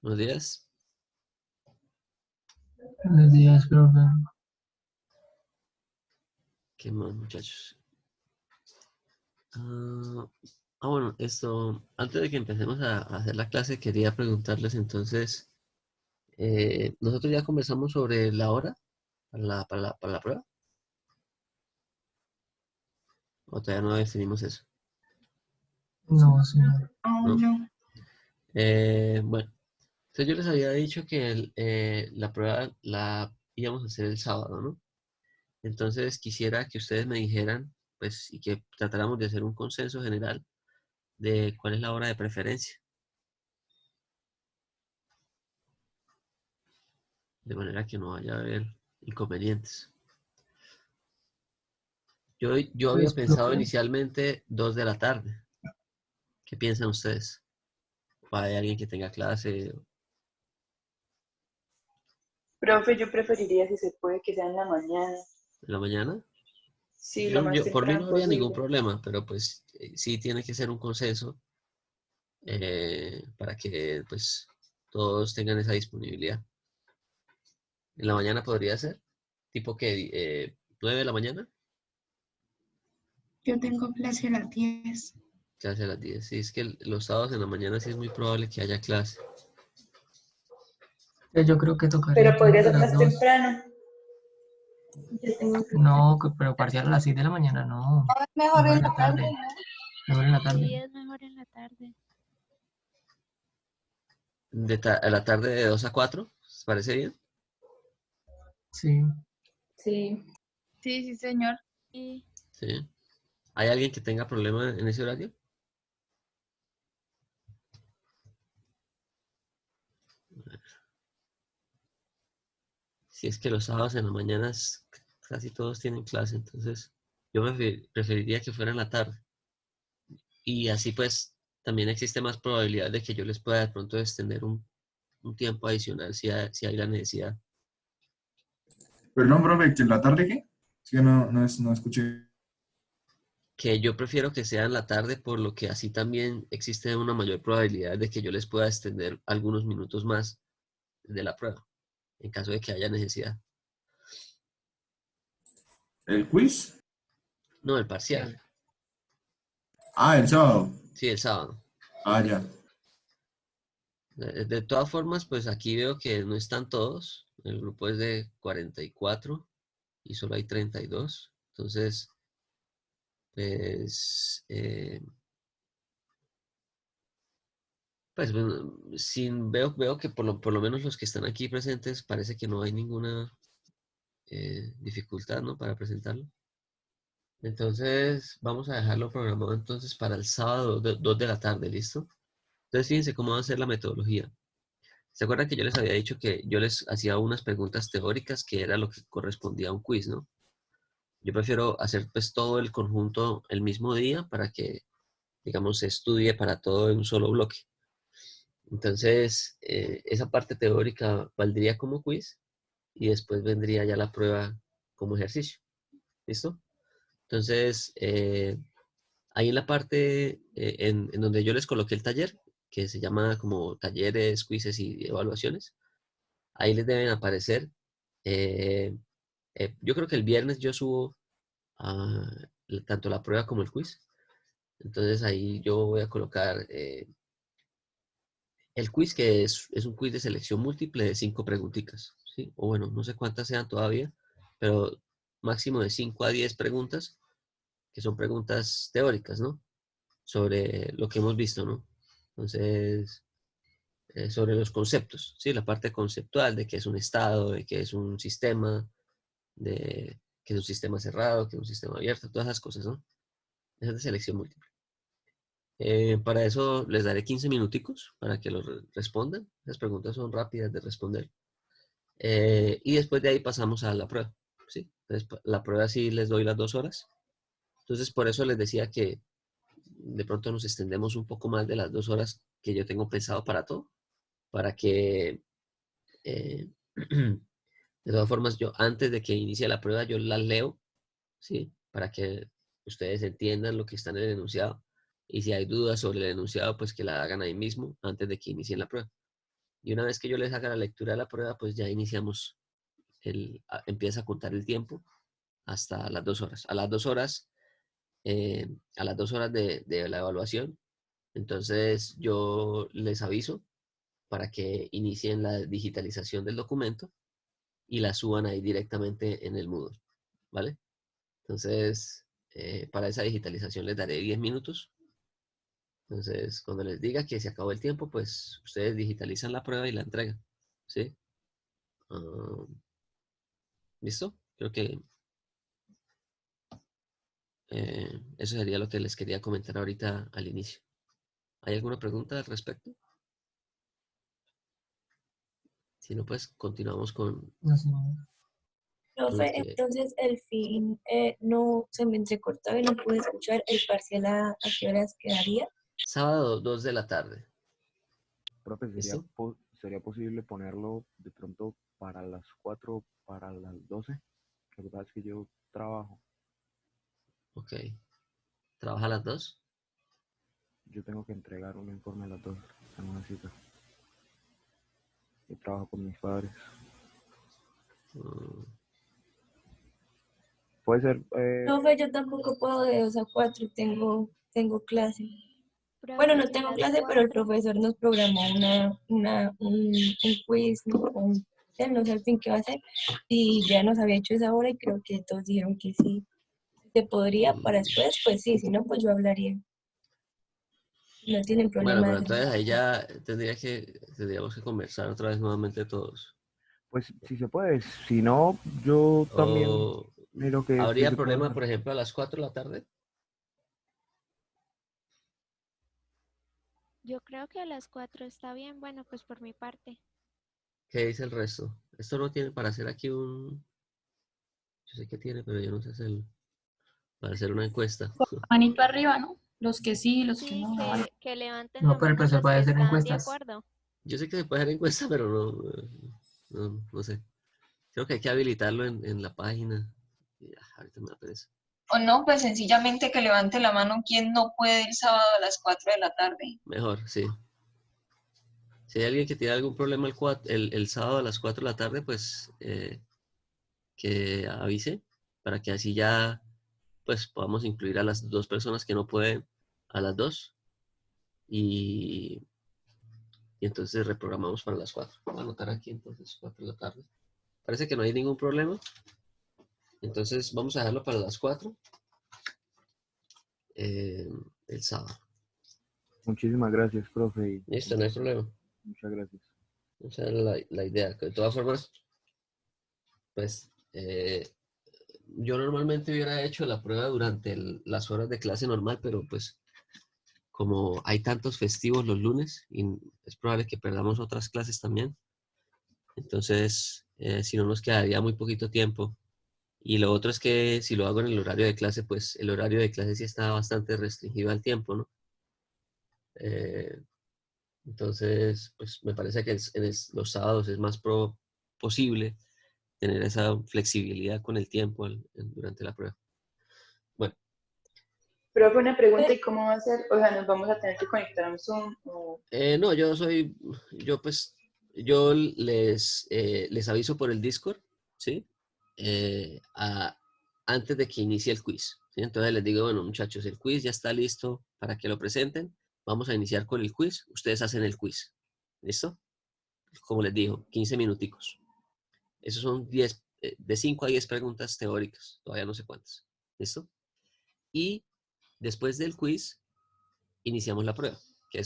Buenos días. Buenos días, profe. ¿Qué más, muchachos? Bueno, antes de que empecemos a hacer la clase, quería preguntarles entonces, nosotros ya conversamos sobre la hora para la prueba, o todavía no definimos eso, No, señor. ¿no? No. Bueno, entonces yo les había dicho que la prueba la íbamos a hacer el sábado, ¿no? Entonces quisiera que ustedes me dijeran, pues, y que tratáramos de hacer un consenso general de cuál es la hora de preferencia, de manera que no vaya a haber inconvenientes. Yo había Pues, pensado profe, inicialmente 2 de la tarde. ¿Qué piensan ustedes? ¿O hay alguien que tenga clase Profe, yo preferiría, si se puede, que sea en la mañana. en la mañana? Sí, lo más Por mí no temprano habría ningún posible. problema, pero pues sí tiene que ser un consenso para que pues todos tengan esa disponibilidad. En la mañana podría ser, tipo que 9 de la mañana, Yo tengo clase a las 10. clase a las 10. Sí, es que los sábados en la mañana sí es muy probable que haya clase. yo creo que tocaría Pero podría entonces a ser las más 2. temprano. Yo tengo No, pero parcial a las 6 de la mañana, no. Mejor Mejor en en la la tarde, tarde. ¿no? Mejor en la tarde. Sí, es mejor en la tarde. A la tarde de 2 a 4, ¿les parece bien? Sí. Sí. Sí, señor. Y Sí. ¿Hay alguien que tenga problema en ese horario? Si es que los sábados en las mañanas casi todos tienen clase, entonces yo preferiría que fuera en la tarde. Y así pues también existe más probabilidad de que yo les pueda de pronto extender un tiempo adicional si hay la necesidad. Perdón, profe, ¿que en la tarde qué? Es que no escuché. Que yo prefiero que sea en la tarde, por lo que así también existe una mayor probabilidad de que yo les pueda extender algunos minutos más de la prueba, en caso de que haya necesidad. ¿El quiz? No, el parcial. Ah, el sábado. Sí, el sábado. Ah, ya. De todas formas, pues aquí veo que no están todos. El grupo es de 44 y solo hay 32. Entonces, pues, bueno, veo que por lo menos los que están aquí presentes parece que no hay ninguna dificultad, ¿no? Para presentarlo. Entonces, vamos a dejarlo programado entonces para el sábado 2 de la tarde, ¿listo? Entonces, fíjense cómo va a ser la metodología. ¿Se acuerdan que yo les había dicho que yo les hacía unas preguntas teóricas que era lo que correspondía a un quiz, ¿no? Yo prefiero hacer pues todo el conjunto el mismo día para que, digamos, se estudie para todo en un solo bloque. Entonces, esa parte teórica valdría como quiz y después vendría ya la prueba como ejercicio. ¿Listo? Entonces, ahí en la parte en donde yo les coloqué el taller, que se llama como talleres, quizzes y evaluaciones, ahí les deben aparecer. eh, yo creo que el viernes yo subo tanto la prueba como el quiz. Entonces ahí yo voy a colocar el quiz, que es un quiz de selección múltiple de 5 preguntitas, ¿sí? O bueno, no sé cuántas sean todavía, pero máximo de 5 a 10 preguntas, que son preguntas teóricas, ¿no? Sobre lo que hemos visto, ¿no? Entonces, sobre los conceptos, ¿sí? La parte conceptual de qué es un estado, de qué es un sistema, de qué es un sistema cerrado, qué es un sistema abierto, todas esas cosas, ¿no? Esa es de selección múltiple. Para eso les daré 15 minuticos para que lo respondan. Las preguntas son rápidas de responder. Y después de ahí pasamos a la prueba, ¿sí? Entonces, la prueba sí les doy las 2 horas. Entonces, por eso les decía que de pronto nos extendemos un poco más de las 2 horas que yo tengo pensado para todo, para que, eh, de todas formas, yo antes de que inicie la prueba, yo las leo, ¿sí? Para que ustedes entiendan lo que está en el enunciado. Y si hay dudas sobre el enunciado, pues que la hagan ahí mismo antes de que inicien la prueba. Y una vez que yo les haga la lectura de la prueba, pues ya iniciamos, empieza a contar el tiempo hasta las 2 horas. A las 2 horas, de la evaluación, entonces yo les aviso para que inicien la digitalización del documento y la suban ahí directamente en el Moodle, ¿vale? Entonces, para esa digitalización les daré 10 minutos. Entonces, cuando les diga que se acabó el tiempo, pues ustedes digitalizan la prueba y la entregan, ¿sí? Ah, ¿listo? Creo que eso sería lo que les quería comentar ahorita al inicio. ¿Hay alguna pregunta al respecto? Si no, pues continuamos con No sé. lo Profe, que... entonces el fin no se me entrecortaba y no pude escuchar el parcial a qué horas quedaría. Sábado, 2 de la tarde. Profe, ¿Listo? ¿sería posible ponerlo de pronto para las 4, para las 12? La verdad es que yo trabajo. Ok. ¿Trabaja a las 2? Yo tengo que entregar un informe a las 2 en una cita. Yo trabajo con mis padres. Mm, Puede ser, Profe, yo tampoco puedo de 2 a 4, tengo clase. Bueno, no tengo clase, pero el profesor nos programó un quiz, ¿no? No sé al fin qué va a hacer, y ya nos había hecho esa hora y creo que todos dijeron que sí. ¿Se podría para después? Pues sí, si no, pues yo hablaría. No tienen Bueno, problema pero de hacer entonces eso. ahí ya tendríamos que conversar otra vez nuevamente todos. pues si se puede. Si no, yo también ¿O miro qué habría se puede problema, hacer. por ejemplo, a las 4 de la tarde? Yo creo que a las 4 está bien, bueno, pues por mi parte. ¿Qué dice el resto? Esto no tiene para hacer aquí un... Yo sé que tiene, pero yo no sé hacerlo. Para hacer una encuesta. Manito arriba, ¿no? Los que sí, los que Sí, no. que levanten No, la pero el mano profesor los va a que hacer están de encuestas. acuerdo. Yo sé que se puede hacer encuesta, pero no sé. Creo que hay que habilitarlo en la página. Ahorita me da pereza. O no, pues sencillamente que levante la mano quien no puede ir sábado a las 4 de la tarde. Mejor, sí. Si hay alguien que tiene algún problema el sábado a las 4 de la tarde, pues que avise para que así ya pues podamos incluir a las 2 personas que no pueden a las 2 y entonces reprogramamos para las 4. Voy a anotar aquí entonces 4 de la tarde. Parece que no hay ningún problema. Entonces vamos a dejarlo para las 4 el sábado. Muchísimas gracias, profe. Y Listo, no hay problema. muchas gracias. Esa era la idea. De todas formas, pues yo normalmente hubiera hecho la prueba durante las horas de clase normal, pero pues como hay tantos festivos los lunes y es probable que perdamos otras clases también, entonces si no nos quedaría muy poquito tiempo. Y lo otro es que si lo hago en el horario de clase, pues el horario de clase sí está bastante restringido al tiempo, ¿no? Entonces, pues me parece que los sábados es más posible tener esa flexibilidad con el tiempo durante la prueba. Bueno. Profe, una pregunta, ¿y cómo va a ser? O sea, ¿nos vamos a tener que conectar a un Zoom? No, yo les aviso por el Discord, ¿sí? Antes de que inicie el quiz, ¿sí? Entonces les digo, bueno, muchachos, el quiz ya está listo para que lo presenten. Vamos a iniciar con el quiz. Ustedes hacen el quiz. ¿Listo? Como les digo, 15 minuticos. Esos son de 5 a 10 preguntas teóricas. Todavía no sé cuántas. ¿Listo? Y después del quiz, iniciamos la prueba, que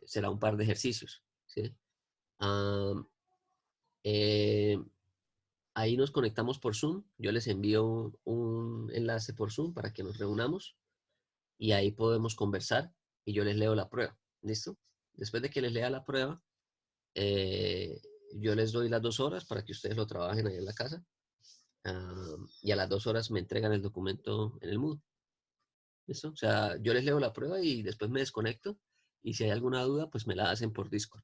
será un par de ejercicios, ¿sí? Ahí nos conectamos por Zoom. Yo les envío un enlace por Zoom para que nos reunamos y ahí podemos conversar y yo les leo la prueba. ¿Listo? Después de que les lea la prueba, yo les doy las 2 horas para que ustedes lo trabajen ahí en la casa y a las 2 horas me entregan el documento en el Moodle. ¿Listo? O sea, yo les leo la prueba y después me desconecto y si hay alguna duda, pues me la hacen por Discord.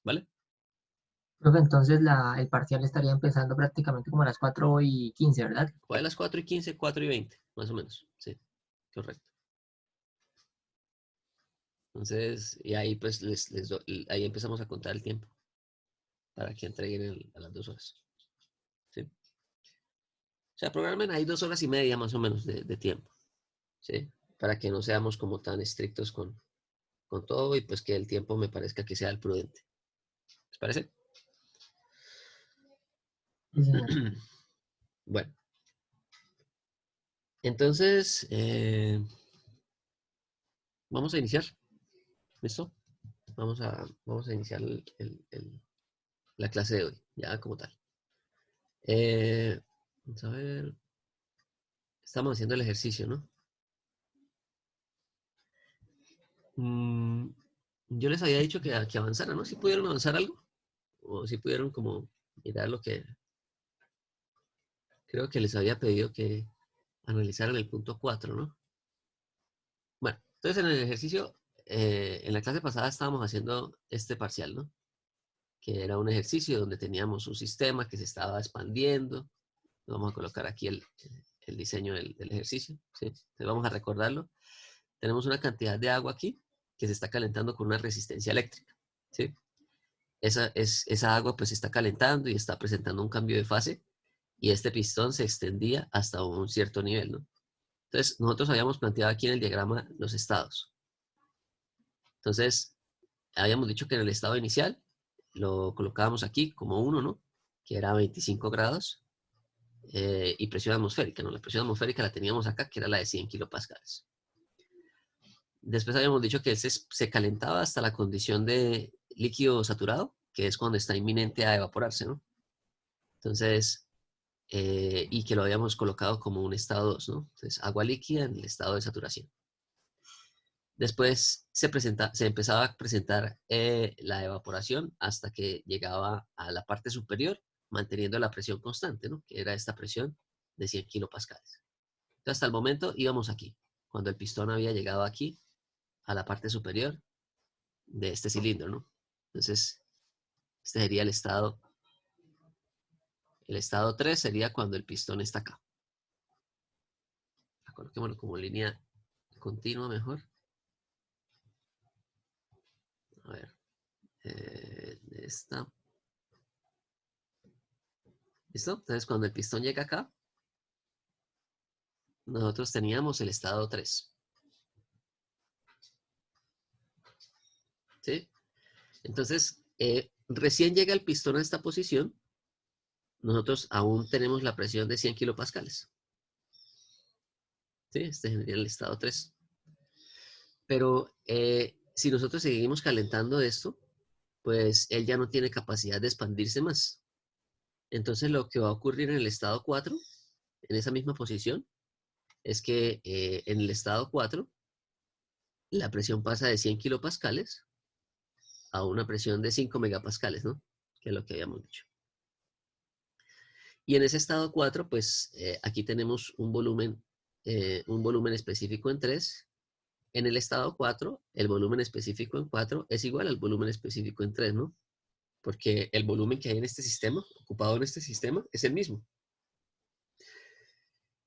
¿Vale? Creo que entonces el parcial estaría empezando prácticamente como a las 4:15, ¿verdad? Fue a las 4:15, 4:20, más o menos. Sí, correcto. Entonces, y ahí pues ahí empezamos a contar el tiempo para que entreguen a las 2 horas. ¿Sí? O sea, programen ahí 2 horas y media más o menos de tiempo. ¿Sí? Para que no seamos como tan estrictos con todo y pues que el tiempo me parezca que sea el prudente. ¿Les parece? Sí, señor. Bueno. Entonces, vamos a iniciar. ¿Listo? Vamos a iniciar la clase de hoy, ya como tal. Vamos a ver. Estamos haciendo el ejercicio, ¿no? Yo les había dicho que avanzaran, ¿no? ¿Si pudieron avanzar algo? O si pudieron como mirar lo que... Creo que les había pedido que analizaran el punto 4, ¿no? Bueno, entonces en el ejercicio, en la clase pasada estábamos haciendo este parcial, ¿no? Que era un ejercicio donde teníamos un sistema que se estaba expandiendo. Vamos a colocar aquí el diseño del ejercicio, ¿sí? Entonces vamos a recordarlo. Tenemos una cantidad de agua aquí que se está calentando con una resistencia eléctrica, ¿sí? Esa agua pues se está calentando y está presentando un cambio de fase y este pistón se extendía hasta un cierto nivel, ¿no? Entonces nosotros habíamos planteado aquí en el diagrama los estados. Entonces habíamos dicho que en el estado inicial lo colocábamos aquí como 1, ¿no? Que era 25 grados y presión atmosférica, ¿no? La presión atmosférica la teníamos acá, que era la de 100 kilopascales. Después habíamos dicho que se calentaba hasta la condición de líquido saturado, que es cuando está inminente a evaporarse, ¿no? Entonces, y que lo habíamos colocado como un estado 2, ¿no? Entonces, agua líquida en el estado de saturación. Después se empezaba a presentar la evaporación hasta que llegaba a la parte superior, manteniendo la presión constante, ¿no? Que era esta presión de 100 kilopascales. Entonces, hasta el momento íbamos aquí, cuando el pistón había llegado aquí, a la parte superior de este cilindro, ¿no? Entonces, este sería el estado 3 sería cuando el pistón está acá. Coloquémoslo como línea continua mejor. A ver, esta. ¿Listo? Entonces, cuando el pistón llega acá, nosotros teníamos el estado 3. ¿Sí? Entonces, recién llega el pistón a esta posición, nosotros aún tenemos la presión de 100 kilopascales. ¿Sí? Este sería el estado 3. Pero si nosotros seguimos calentando esto, pues él ya no tiene capacidad de expandirse más. Entonces, lo que va a ocurrir en el estado 4, en esa misma posición, es que en el estado 4, la presión pasa de 100 kilopascales a una presión de 5 megapascales, ¿no? Que es lo que habíamos dicho. Y en ese estado 4, pues aquí tenemos un volumen específico en 3. En el estado 4, el volumen específico en 4 es igual al volumen específico en 3, ¿no? Porque el volumen que hay en este sistema, ocupado en este sistema, es el mismo.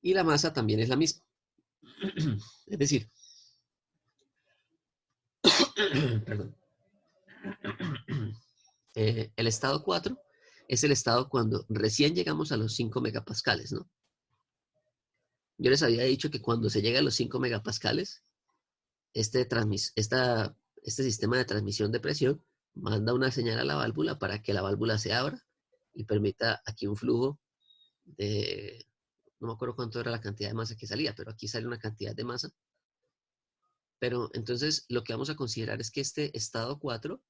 Y la masa también es la misma. Es decir, perdón. El estado 4 es el estado cuando recién llegamos a los 5 megapascales, ¿no? Yo les había dicho que cuando se llega a los 5 megapascales, este sistema de transmisión de presión manda una señal a la válvula para que la válvula se abra y permita aquí un flujo de, no me acuerdo cuánto era la cantidad de masa que salía, pero aquí sale una cantidad de masa. Pero entonces lo que vamos a considerar es que este estado 4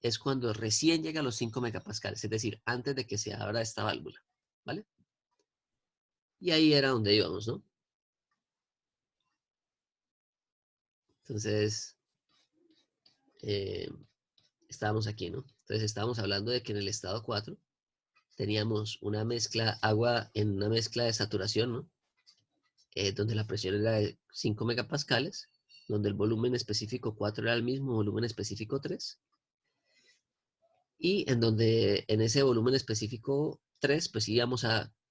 es cuando recién llega a los 5 megapascales, es decir, antes de que se abra esta válvula, ¿vale? Y ahí era donde íbamos, ¿no? Entonces, estábamos aquí, ¿no? Entonces estábamos hablando de que en el estado 4 teníamos una mezcla, agua en una mezcla de saturación, ¿no? Donde la presión era de 5 megapascales, donde el volumen específico 4 era el mismo volumen específico 3, y en donde en ese volumen específico 3, pues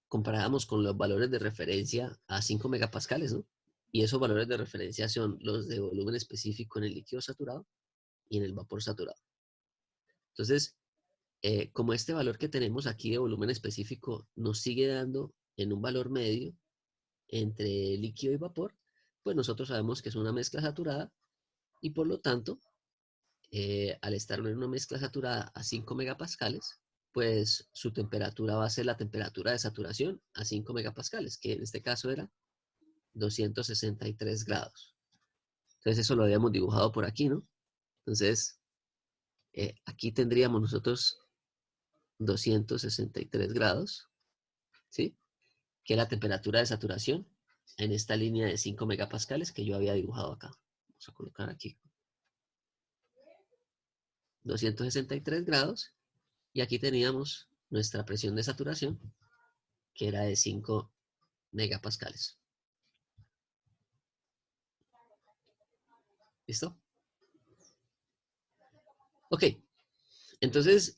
comparábamos con los valores de referencia a 5 megapascales, ¿no? Y esos valores de referencia son los de volumen específico en el líquido saturado y en el vapor saturado. Entonces, como este valor que tenemos aquí de volumen específico nos sigue dando en un valor medio entre líquido y vapor, pues nosotros sabemos que es una mezcla saturada y por lo tanto, al estar en una mezcla saturada a 5 megapascales, pues su temperatura va a ser la temperatura de saturación a 5 megapascales, que en este caso era 263 grados. Entonces eso lo habíamos dibujado por aquí, ¿no? Entonces, aquí tendríamos nosotros 263 grados, ¿sí? Que es la temperatura de saturación en esta línea de 5 megapascales que yo había dibujado acá. Vamos a colocar aquí 263 grados y aquí teníamos nuestra presión de saturación que era de 5 megapascales. ¿Listo? Ok, entonces,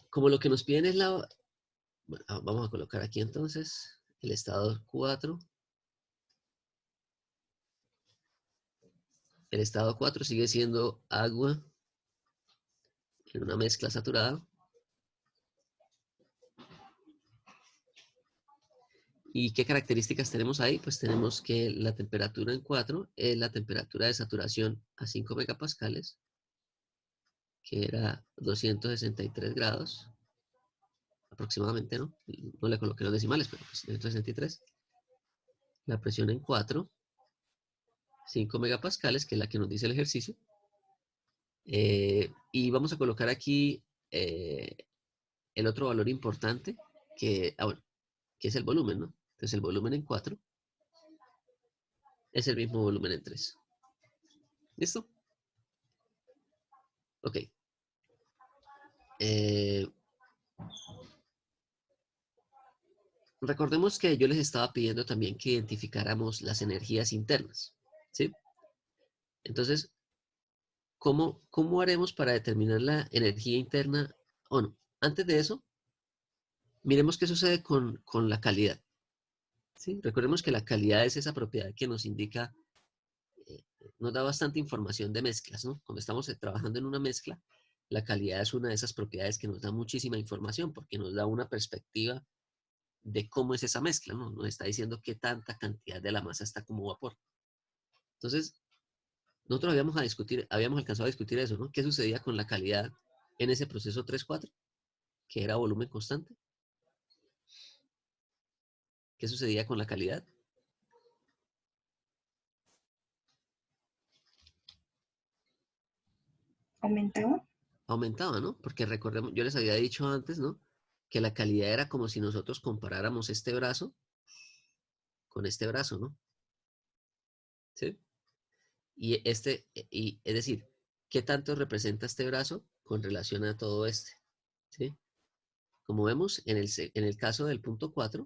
como lo que nos piden es la... Bueno, vamos a colocar aquí entonces el estado 4. El estado 4 sigue siendo agua en una mezcla saturada. ¿Y qué características tenemos ahí? Pues tenemos que la temperatura en 4 es la temperatura de saturación a 5 megapascales, que era 263 grados, aproximadamente, ¿no? No le coloqué los decimales, pero pues 263. La presión en 4, 5 megapascales, que es la que nos dice el ejercicio. Y vamos a colocar aquí el otro valor importante, que, bueno, que es el volumen, ¿no? Entonces el volumen en 4 es el mismo volumen en 3. ¿Listo? Ok. Recordemos que yo les estaba pidiendo también que identificáramos las energías internas, ¿sí? Entonces, ¿cómo haremos para determinar la energía interna o no? Antes de eso, miremos qué sucede con la calidad, ¿sí? Recordemos que la calidad es esa propiedad que nos indica, nos da bastante información de mezclas, ¿no? Cuando estamos trabajando en una mezcla, la calidad es una de esas propiedades que nos da muchísima información porque nos da una perspectiva de cómo es esa mezcla, ¿no? Nos está diciendo qué tanta cantidad de la masa está como vapor. Entonces, nosotros habíamos alcanzado a discutir eso, ¿no? ¿Qué sucedía con la calidad en ese proceso 3-4? Que era volumen constante. ¿Qué sucedía con la calidad? ¿Aumentaba? Aumentaba, ¿no? Porque recordemos, yo les había dicho antes, ¿no? Que la calidad era como si nosotros comparáramos este brazo con este brazo, ¿no? ¿Sí? Y es decir, ¿qué tanto representa este brazo con relación a todo este? ¿Sí? Como vemos, en el caso del punto 4,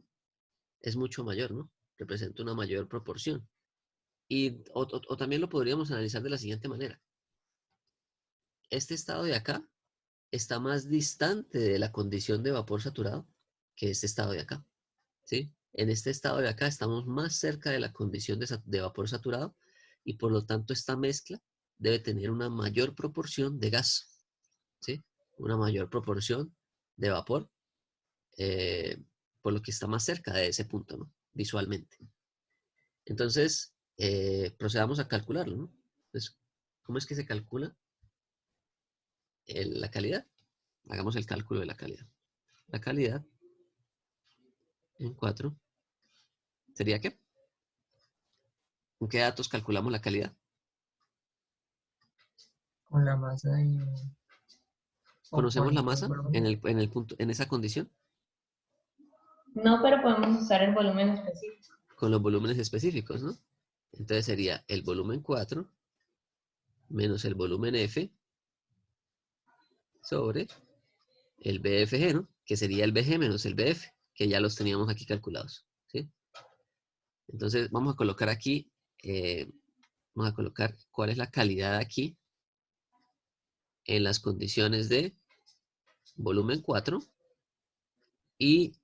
es mucho mayor, ¿no? Representa una mayor proporción. O también lo podríamos analizar de la siguiente manera. Este estado de acá está más distante de la condición de vapor saturado que este estado de acá, ¿sí? En este estado de acá estamos más cerca de la condición de vapor saturado y por lo tanto esta mezcla debe tener una mayor proporción de gas, ¿sí? Una mayor proporción de vapor, por lo que está más cerca de ese punto, ¿no? Visualmente. Entonces, procedamos a calcularlo, ¿no? Entonces, ¿cómo es que se calcula la calidad? Hagamos el cálculo de la calidad. La calidad en 4 sería ¿qué? ¿Con qué datos calculamos la calidad? Con la masa de... ¿Conocemos la masa en el punto, en esa condición? No, pero podemos usar el volumen específico. Con los volúmenes específicos, ¿no? Entonces sería el volumen 4 menos el volumen F sobre el BFG, ¿no? Que sería el BG menos el BF, que ya los teníamos aquí calculados, ¿sí? Entonces vamos a colocar aquí, vamos a colocar cuál es la calidad aquí en las condiciones de volumen 4 y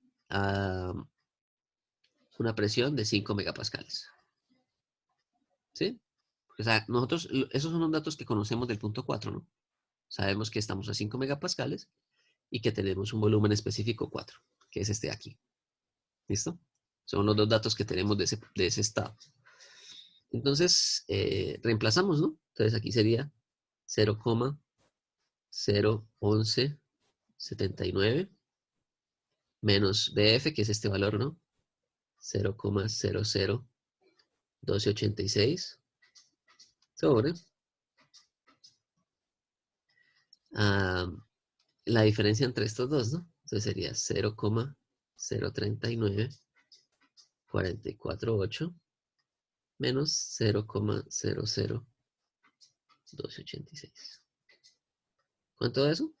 una presión de 5 megapascales. ¿Sí? O sea, nosotros, esos son los datos que conocemos del punto 4, ¿no? Sabemos que estamos a 5 megapascales y que tenemos un volumen específico 4, que es este de aquí. ¿Listo? Son los dos datos que tenemos de ese estado. Entonces, reemplazamos, ¿no? Entonces aquí sería 0,01179 menos BF, que es este valor, ¿no? 0,001286 sobre la diferencia entre estos dos, ¿no? Entonces sería 0,039448 menos 0,001286. ¿Cuánto es eso?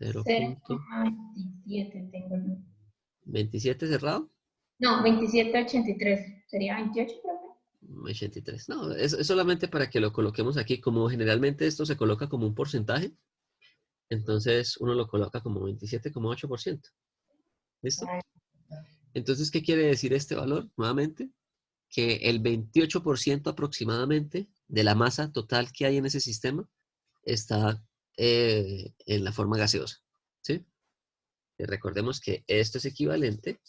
Cero punto 0,27 tengo yo. 27 cerrado. No, 27,83. ¿Sería 28, profe? 83. No, es solamente para que lo coloquemos aquí. Como generalmente esto se coloca como un porcentaje, entonces uno lo coloca como 27,8%. ¿Listo? Entonces, ¿qué quiere decir este valor? Nuevamente, que el 28% aproximadamente de la masa total que hay en ese sistema está en la forma gaseosa. ¿Sí? Y recordemos que esto es equivalente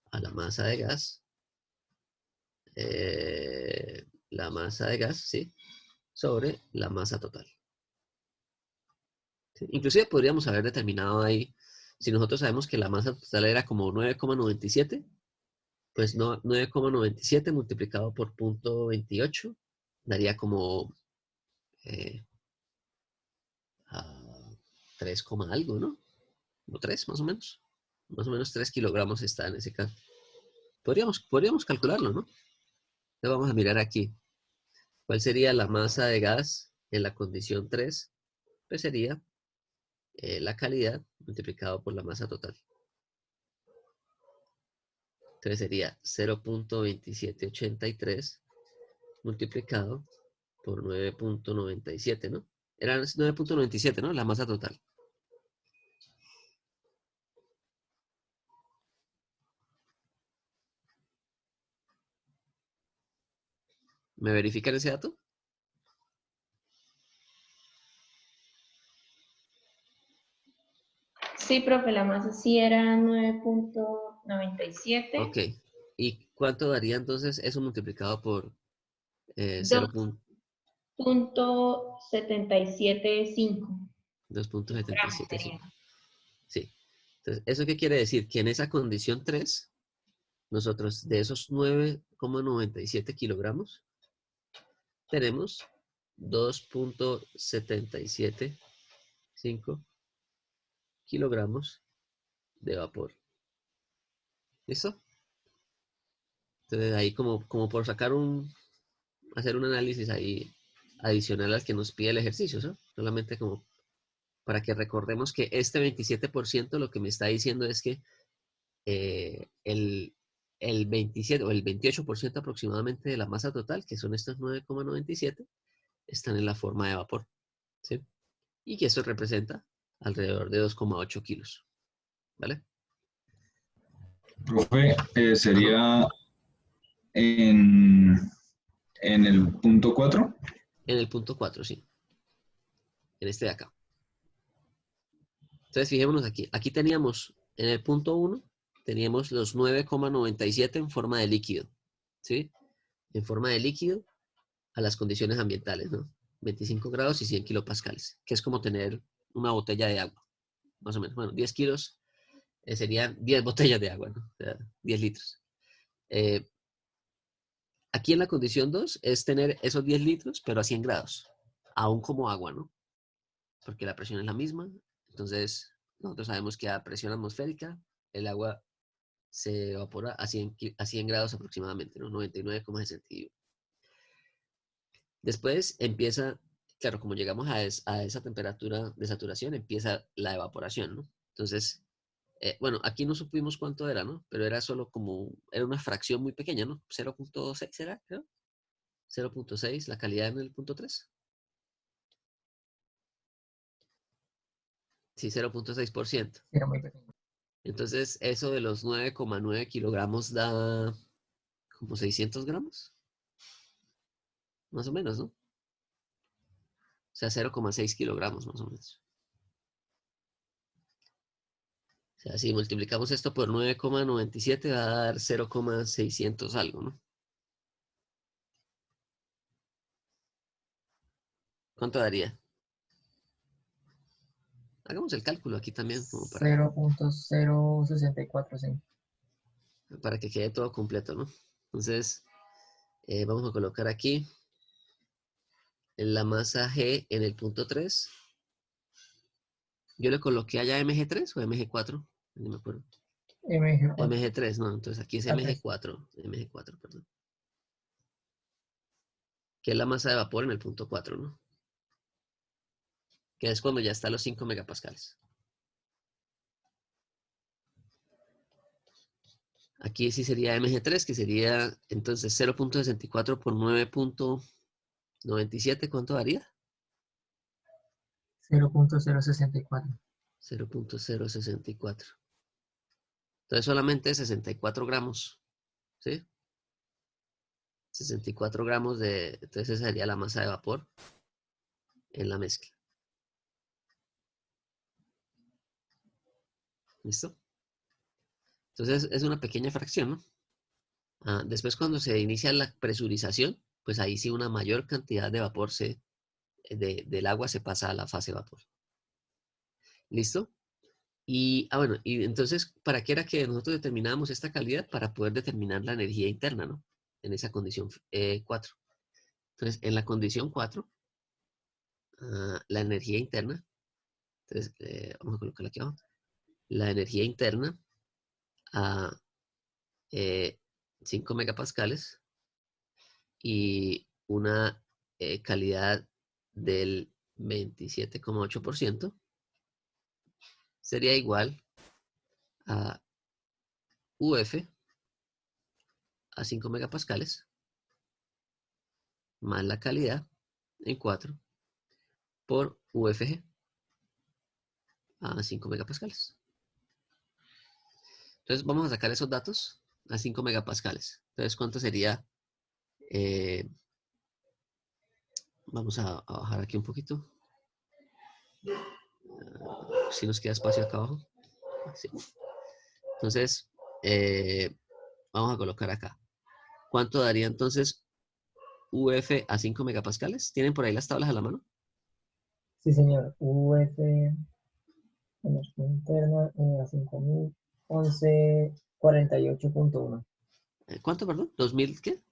a la masa de gas. La masa de gas, ¿sí? Sobre la masa total. ¿Sí? Inclusive podríamos haber determinado ahí, si nosotros sabemos que la masa total era como 9,97, pues 9,97 multiplicado por 0,28 daría como 3, algo, ¿no? Como 3 más o menos. Más o menos 3 kilogramos está en ese caso. Podríamos calcularlo, ¿no? Entonces vamos a mirar aquí. ¿Cuál sería la masa de gas en la condición 3? Pues sería la calidad multiplicado por la masa total. Entonces sería 0,2783 multiplicado por 9,97, ¿no? Era 9,97, ¿no? La masa total. ¿Me verifican ese dato? Sí, profe, la masa sí era 9,97. Ok. ¿Y cuánto daría entonces eso multiplicado por 0. 2,775. 2,775. Sí. Entonces, ¿eso qué quiere decir? Que en esa condición 3, nosotros de esos 9,97 kilogramos, tenemos 2,775 kilogramos de vapor. ¿Listo? Entonces ahí como por hacer un análisis ahí adicional al que nos pide el ejercicio, ¿no? Solamente como para que recordemos que este 27% lo que me está diciendo es que el 27 o el 28% aproximadamente de la masa total, que son estos 9,97, están en la forma de vapor. ¿Sí? Y que eso representa alrededor de 2,8 kilos. ¿Vale? Profe, sería en el punto 4. En el punto 4, sí. En este de acá. Entonces, fijémonos aquí. Aquí teníamos, en el punto 1, teníamos los 9,97 en forma de líquido. ¿Sí? En forma de líquido a las condiciones ambientales, ¿no? 25 grados y 100 kilopascales, que es como tener una botella de agua, más o menos. Bueno, 10 kilos serían 10 botellas de agua, ¿no? O sea, 10 litros. Aquí en la condición 2 es tener esos 10 litros, pero a 100 grados, aún como agua, ¿no? Porque la presión es la misma. Entonces, nosotros sabemos que a presión atmosférica el agua se evapora a 100 grados aproximadamente, ¿no? 99,61. Después empieza, claro, como llegamos a esa temperatura de saturación, empieza la evaporación, ¿no? Entonces, bueno, aquí no supimos cuánto era, ¿no? Pero era solo como, era una fracción muy pequeña, ¿no? 0,6 era, creo. 0.6, la calidad en el punto 3. Sí, 0.6%. Era muy pequeño. Entonces, eso de los 9,9 kilogramos da como 600 gramos. Más o menos, ¿no? O sea, 0,6 kilogramos más o menos. O sea, si multiplicamos esto por 9,97 va a dar 0,600 algo, ¿no? ¿Cuánto daría? Hagamos el cálculo aquí también, como para 0.064, sí. que quede todo completo, ¿no? Entonces, vamos a colocar aquí la masa G en el punto 3. Yo le coloqué allá MG3 o MG4, no me acuerdo. MG4. MG3, no, entonces aquí es MG4, MG4, perdón. Que es la masa de vapor en el punto 4, ¿no? Que es cuando ya está a los 5 megapascales. Aquí sí sería MG3, que sería entonces 0.64 por 9.97, ¿cuánto daría? 0.064. 0.064. Entonces solamente 64 gramos, ¿sí? 64 gramos de, entonces esa sería la masa de vapor en la mezcla. ¿Listo? Entonces es una pequeña fracción, ¿no? Después cuando se inicia la presurización, pues ahí sí una mayor cantidad de vapor del agua se pasa a la fase vapor. ¿Listo? Y, bueno, y entonces, ¿para qué era que nosotros determinábamos esta calidad? Para poder determinar la energía interna, ¿no? En esa condición 4. Entonces, en la condición 4, la energía interna, entonces, vamos a colocarla aquí abajo, la energía interna a 5 megapascales y una calidad del 27,8% sería igual a UF a 5 megapascales más la calidad en 4 por UFG a 5 megapascales. Entonces vamos a sacar esos datos a 5 megapascales. Entonces, ¿cuánto sería? Vamos a bajar aquí un poquito. Si nos queda espacio acá abajo. Sí. Entonces, vamos a colocar acá. ¿Cuánto daría entonces UF a 5 megapascales? ¿Tienen por ahí las tablas a la mano? Sí, señor. UF, energía interna, a 5000, 1148.1. ¿Cuánto, perdón? ¿2000 qué?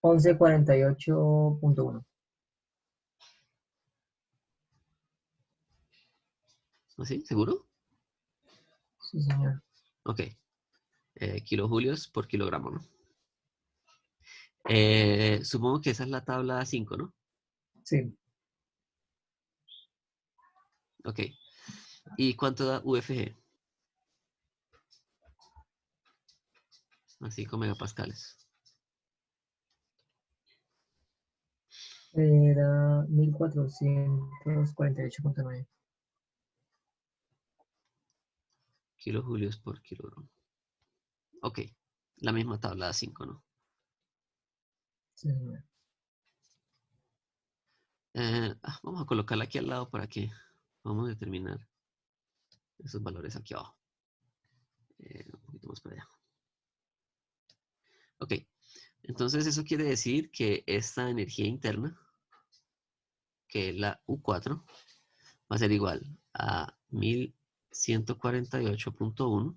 1148.1. ¿Así? ¿Seguro? Sí, señor. Ok. Kilojulios por kilogramo, ¿no? Supongo que esa es la tabla 5, ¿no? Sí. Ok. ¿Y cuánto da UFG? A 5 megapascales. Era 1448.9. Kilojulios por kilogramo. Ok. La misma tabla 5, ¿no? Sí, señor. Vamos a colocarla aquí al lado para que vamos a determinar esos valores aquí abajo. Un poquito más para allá. Ok. Entonces eso quiere decir que esta energía interna, que es la U4, va a ser igual a 1148.1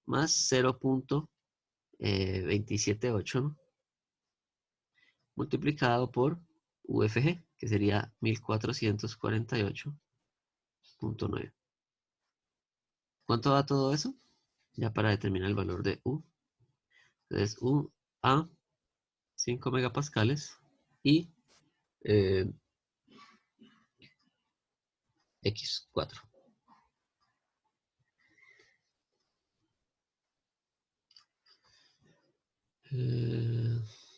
más 0.278, ¿no? Multiplicado por UFG, que sería 1448.9. ¿Cuánto da todo eso? Ya para determinar el valor de U. Entonces U a 5 megapascales y X4.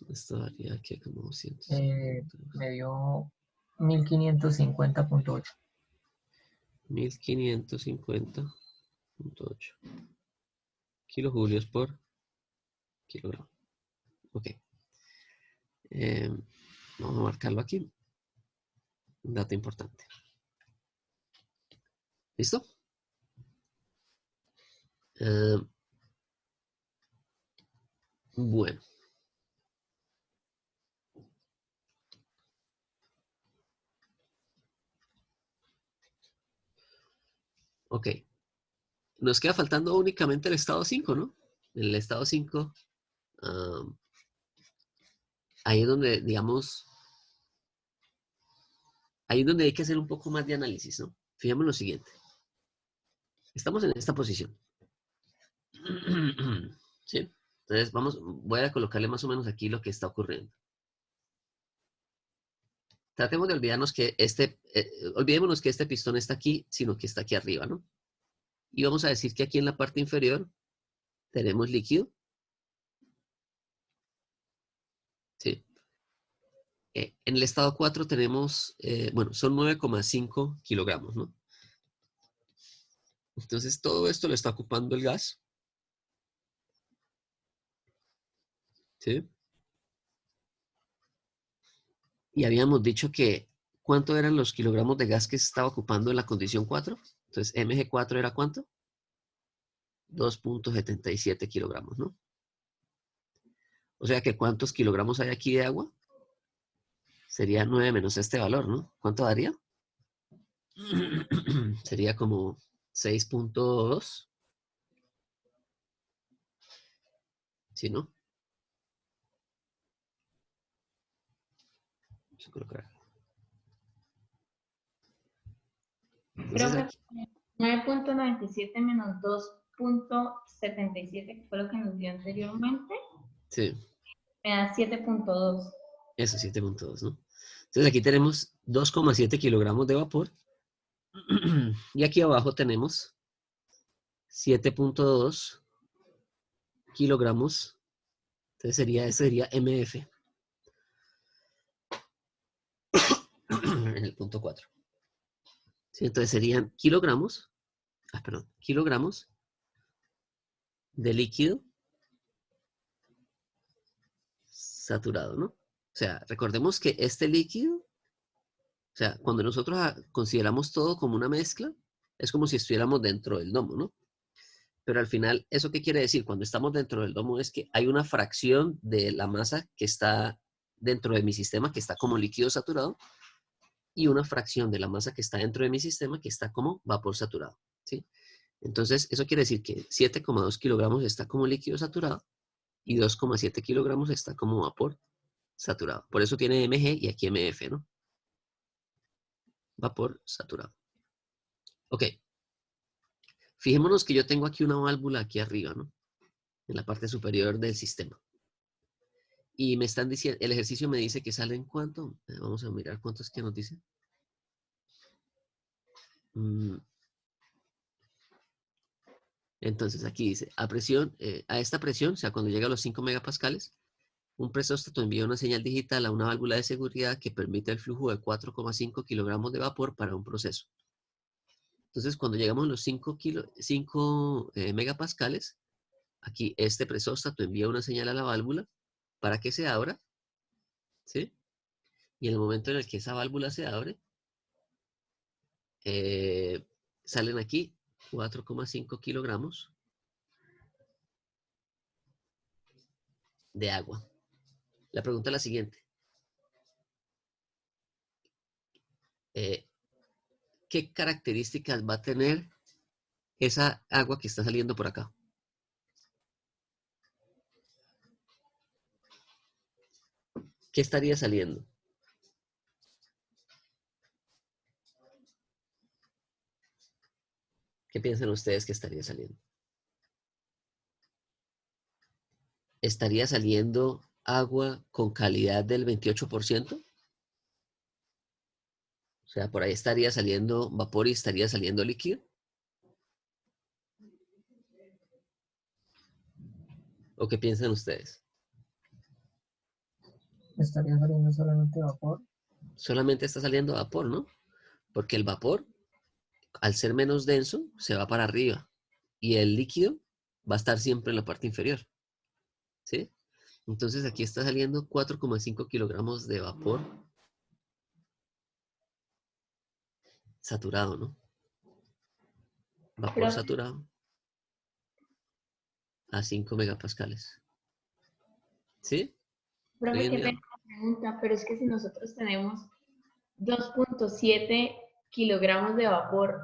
Esto daría aquí como 200. Me dio 1550.8. 1550.8 kilojulios por kilogramo. Ok. Vamos a marcarlo aquí. Un dato importante. ¿Listo? Bueno. Ok. Nos queda faltando únicamente el estado 5, ¿no? En el estado 5, ahí es donde, digamos, ahí es donde hay que hacer un poco más de análisis, ¿no? Fijemos lo siguiente. Estamos en esta posición. ¿Sí? Entonces, voy a colocarle más o menos aquí lo que está ocurriendo. Tratemos de olvidarnos que olvidémonos que este pistón está aquí, sino que está aquí arriba, ¿no? Y vamos a decir que aquí en la parte inferior tenemos líquido. Sí. En el estado 4 tenemos, bueno, son 9,5 kilogramos, ¿no? Entonces, todo esto lo está ocupando el gas. ¿Sí? Y habíamos dicho que, ¿cuánto eran los kilogramos de gas que se estaba ocupando en la condición 4? Entonces, Mg4 era ¿cuánto? 2.77 kilogramos, ¿no? O sea que ¿cuántos kilogramos hay aquí de agua? Sería 9 menos este valor, ¿no? ¿Cuánto daría? Sería como 6.2. ¿Sí, no? Vamos a colocar acá. Creo que 9.97 menos 2.77, que fue lo que nos dio anteriormente, Sí. me da 7.2. Eso, 7.2, ¿no? Entonces aquí tenemos 2,7 kilogramos de vapor. Y aquí abajo tenemos 7.2 kilogramos. Entonces eso sería MF. En el punto 4. ¿Sí? Entonces serían kilogramos. Kilogramos de líquido saturado, ¿no? O sea, recordemos que este líquido, o sea, cuando nosotros consideramos todo como una mezcla, es como si estuviéramos dentro del domo, ¿no? Pero al final, ¿eso qué quiere decir? Cuando estamos dentro del domo es que hay una fracción de la masa que está dentro de mi sistema, que está como líquido saturado, y una fracción de la masa que está dentro de mi sistema, que está como vapor saturado, ¿sí? Entonces, eso quiere decir que 7,2 kilogramos está como líquido saturado y 2,7 kilogramos está como vapor saturado. Por eso tiene Mg y aquí Mf, ¿no? Vapor saturado. Ok. Fijémonos que yo tengo aquí una válvula aquí arriba, ¿no? En la parte superior del sistema. Y me están diciendo, el ejercicio me dice que salen ¿cuánto? Vamos a mirar cuánto es que nos dice. Entonces aquí dice, a esta presión, o sea, cuando llega a los 5 megapascales, un presóstato envía una señal digital a una válvula de seguridad que permite el flujo de 4,5 kilogramos de vapor para un proceso. Entonces, cuando llegamos a los 5 megapascales, aquí este presóstato envía una señal a la válvula para que se abra, ¿sí? Y en el momento en el que esa válvula se abre, salen aquí 4,5 kilogramos de agua. La pregunta es la siguiente. ¿Qué características va a tener esa agua que está saliendo por acá? ¿Qué estaría saliendo? ¿Qué piensan ustedes que estaría saliendo? ¿Estaría saliendo agua con calidad del 28%? O sea, por ahí estaría saliendo vapor y estaría saliendo líquido. ¿O qué piensan ustedes? Estaría saliendo solamente vapor. Solamente está saliendo vapor, ¿no? Porque el vapor, al ser menos denso, se va para arriba. Y el líquido va a estar siempre en la parte inferior. ¿Sí? Entonces aquí está saliendo 4,5 kilogramos de vapor saturado, ¿no? Vapor Pero- saturado a 5 megapascales. ¿Sí? Profe, ¿Alguien qué vio? pena la pregunta, pero es que si nosotros tenemos 2.7 kilogramos de vapor,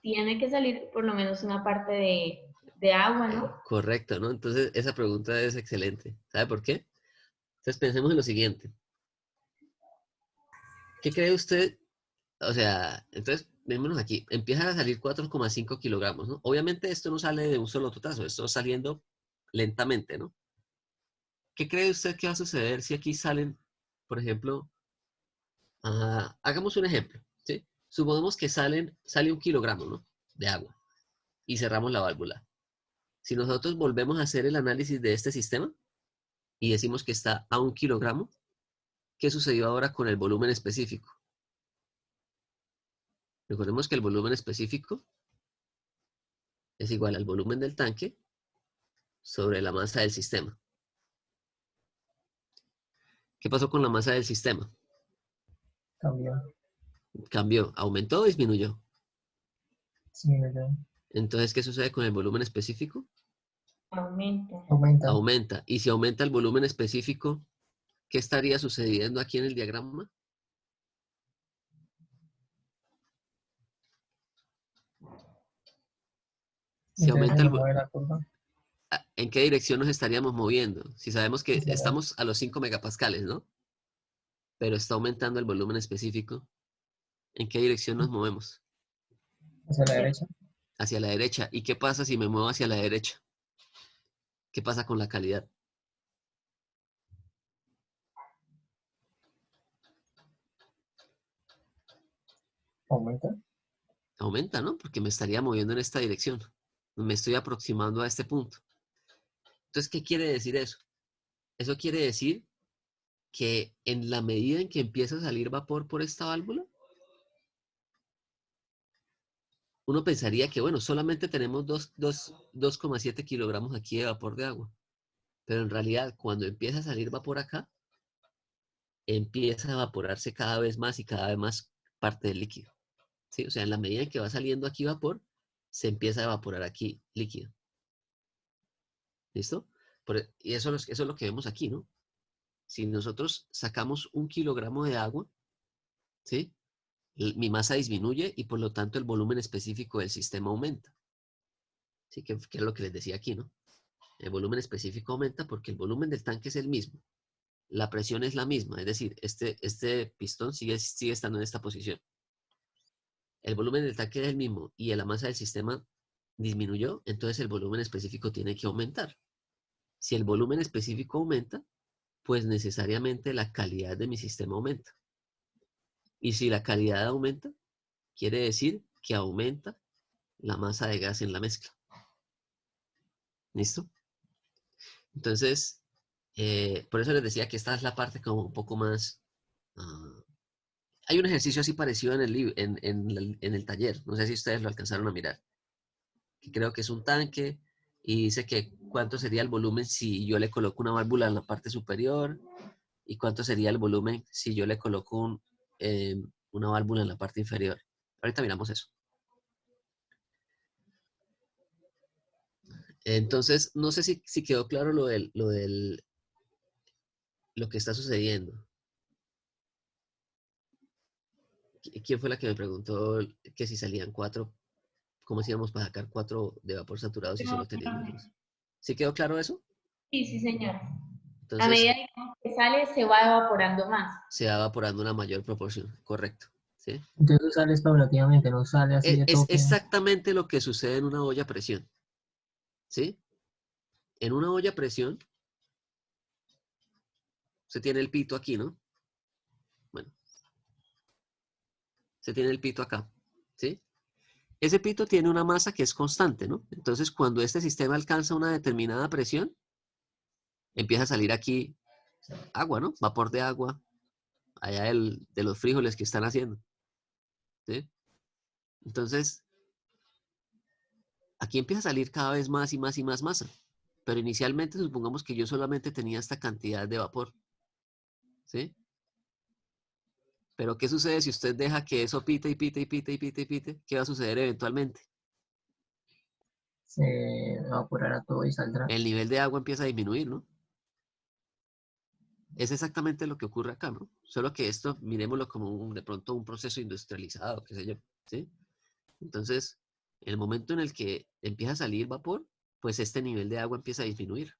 tiene que salir por lo menos una parte de agua, ¿no? Correcto, ¿no? Entonces esa pregunta es excelente. ¿Sabe por qué? Entonces pensemos en lo siguiente. ¿Qué cree usted? O sea, entonces, vémonos aquí. Empiezan a salir 4,5 kilogramos, ¿no? Obviamente esto no sale de un solo totazo, esto va saliendo lentamente, ¿no? ¿Qué cree usted que va a suceder si aquí salen, por ejemplo, hagamos un ejemplo, ¿sí? Supongamos que sale 1 kilogramo, ¿no? De agua y cerramos la válvula. Si nosotros volvemos a hacer el análisis de este sistema y decimos que está a 1 kilogramo, ¿qué sucedió ahora con el volumen específico? Recordemos que el volumen específico es igual al volumen del tanque sobre la masa del sistema. ¿Qué pasó con la masa del sistema? Cambió. Cambió, aumentó o disminuyó. Disminuyó. Entonces, ¿qué sucede con el volumen específico? Aumenta. Aumenta. Aumenta. Y si aumenta el volumen específico, ¿qué estaría sucediendo aquí en el diagrama? Si Entonces aumenta se el, mueve la curva. ¿en qué dirección nos estaríamos moviendo? Si sabemos que Hacia la- estamos a los 5 megapascales, ¿no? Pero está aumentando el volumen específico, ¿en qué dirección nos movemos? hacia la derecha. Hacia la derecha. ¿Y qué pasa si me muevo hacia la derecha? ¿Qué pasa con la calidad? Aumenta. Aumenta, ¿no? Porque me estaría moviendo en esta dirección. Me estoy aproximando a este punto. Entonces, ¿qué quiere decir eso? Eso quiere decir que en la medida en que empieza a salir vapor por esta válvula, uno pensaría que, bueno, solamente tenemos 2,7 kilogramos aquí de vapor de agua. Pero en realidad, cuando empieza a salir vapor acá, empieza a evaporarse cada vez más y cada vez más parte del líquido. ¿Sí? O sea, en la medida en que va saliendo aquí vapor, se empieza a evaporar aquí líquido. ¿Listo? Y eso es lo que vemos aquí, ¿no? Si nosotros sacamos 1 kilogramo de agua, ¿sí? Mi masa disminuye y por lo tanto el volumen específico del sistema aumenta. ¿Sí? Que es lo que les decía aquí, ¿no? El volumen específico aumenta porque el volumen del tanque es el mismo. La presión es la misma, es decir, este pistón sigue estando en esta posición. El volumen del tanque es el mismo y la masa del sistema disminuyó, entonces el volumen específico tiene que aumentar. Si el volumen específico aumenta, pues necesariamente la calidad de mi sistema aumenta. Y si la calidad aumenta, quiere decir que aumenta la masa de gas en la mezcla. ¿Listo? Entonces, por eso les decía que esta es la parte como un poco más... hay un ejercicio así parecido en el taller. No sé si ustedes lo alcanzaron a mirar. Que creo que es un tanque y dice que cuánto sería el volumen si yo le coloco una válvula en la parte superior y cuánto sería el volumen si yo le coloco una válvula en la parte inferior. Ahorita miramos eso. Entonces, no sé si quedó claro lo que está sucediendo. ¿Quién fue la que me preguntó que si salían 4, cómo hacíamos para sacar 4 de vapor saturado si solo teníamos 2? ¿Sí quedó claro eso? Sí, sí, señora. Entonces, A medida que sale, se va evaporando más. se va evaporando una mayor proporción, correcto. ¿Sí? Entonces sales paulatinamente, no sale así de Es toque. exactamente lo que sucede en una olla a presión. ¿Sí? En una olla a presión, se tiene el pito aquí, ¿no? Bueno, se tiene el pito acá, ¿sí? Ese pito tiene una masa que es constante, ¿no? Entonces, cuando este sistema alcanza una determinada presión, empieza a salir aquí agua, ¿no? Vapor de agua, allá de los frijoles que están haciendo. ¿Sí? Entonces, aquí empieza a salir cada vez más y más y más masa. Pero inicialmente supongamos que yo solamente tenía esta cantidad de vapor. ¿Sí? Pero ¿qué sucede si usted deja que eso pite y pite y pite y pite y pite? ¿Qué va a suceder eventualmente? Se evaporará todo y saldrá. El nivel de agua empieza a disminuir, ¿no? Es exactamente lo que ocurre acá, ¿no? Solo que esto, miremoslo como de pronto un proceso industrializado, qué sé yo, ¿sí? Entonces, en el momento en el que empieza a salir vapor, pues este nivel de agua empieza a disminuir,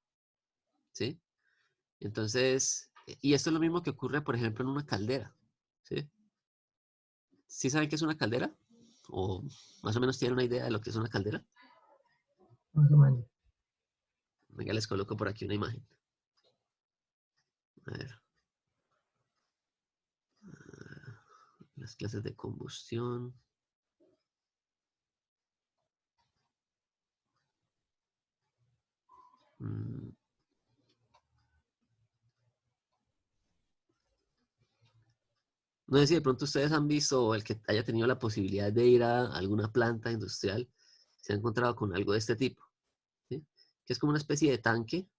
¿sí? Entonces, y esto es lo mismo que ocurre, por ejemplo, en una caldera, ¿sí? ¿Sí saben qué es una caldera? ¿O más o menos tienen una idea de lo que es una caldera? Más o menos. Venga, les coloco por aquí una imagen. A ver. Las clases de combustión. No sé si de pronto ustedes han visto o el que haya tenido la posibilidad de ir a alguna planta industrial, se ha encontrado con algo de este tipo, ¿sí? Que es como una especie de tanque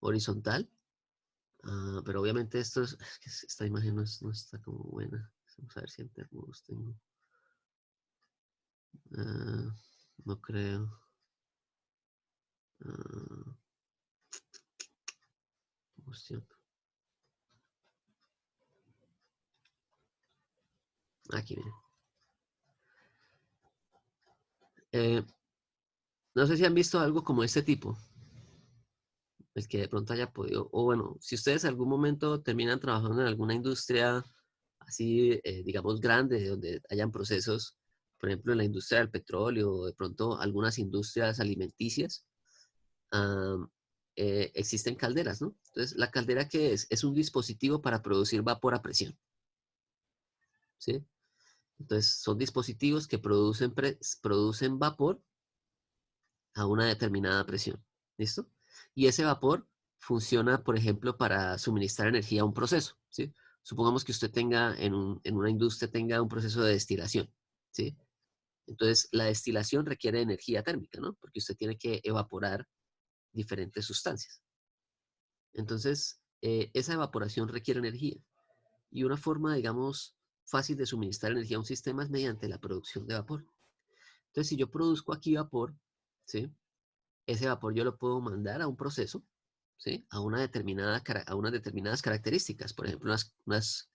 horizontal, pero obviamente es que esta imagen no está como buena. Vamos a ver si en termos tengo. No creo. Combustión. Aquí, miren. No sé si han visto algo como este tipo, el que de pronto haya podido, o bueno, si ustedes en algún momento terminan trabajando en alguna industria así, digamos, grande, donde hayan procesos, por ejemplo, en la industria del petróleo, o de pronto algunas industrias alimenticias, existen calderas, ¿no? Entonces, ¿la caldera qué es? Es un dispositivo para producir vapor a presión, ¿sí? Entonces, son dispositivos que producen vapor a una determinada presión. ¿Listo? Y ese vapor funciona, por ejemplo, para suministrar energía a un proceso. ¿Sí? Supongamos que usted tenga en una industria tenga un proceso de destilación. ¿Sí? Entonces, la destilación requiere energía térmica, ¿no? Porque usted tiene que evaporar diferentes sustancias. Entonces, esa evaporación requiere energía. Y una forma, digamos, fácil de suministrar energía a un sistema es mediante la producción de vapor. Entonces, si yo produzco aquí vapor, ¿sí? Ese vapor yo lo puedo mandar a un proceso, ¿sí? A unas determinadas características, por ejemplo, unas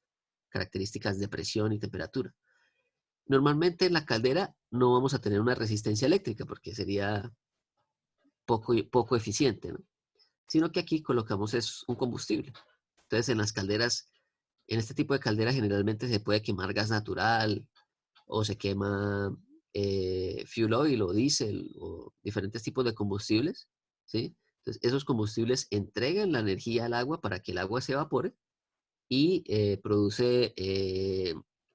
características de presión y temperatura. Normalmente en la caldera no vamos a tener una resistencia eléctrica porque sería poco eficiente, ¿no? Sino que aquí colocamos es un combustible. Entonces en las calderas, en este tipo de calderas generalmente se puede quemar gas natural o se quema fuel oil o diésel o diferentes tipos de combustibles, ¿sí? Entonces, esos combustibles entregan la energía al agua para que el agua se evapore y produce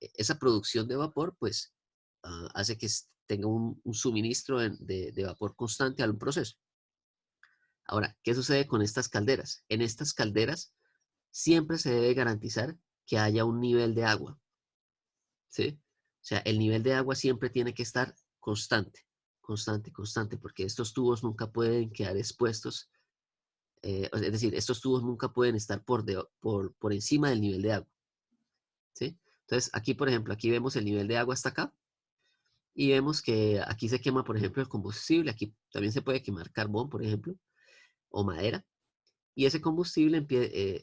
esa producción de vapor, pues hace que tenga un suministro de vapor constante al proceso. Ahora, ¿qué sucede con estas calderas? En estas calderas siempre se debe garantizar que haya un nivel de agua, ¿sí? O sea, el nivel de agua siempre tiene que estar constante, constante, constante, porque estos tubos nunca pueden quedar expuestos, es decir, estos tubos nunca pueden estar por encima del nivel de agua, ¿sí? Entonces, aquí, por ejemplo, aquí vemos el nivel de agua hasta acá, y vemos que aquí se quema, por ejemplo, el combustible, aquí también se puede quemar carbón, por ejemplo, o madera, y ese combustible,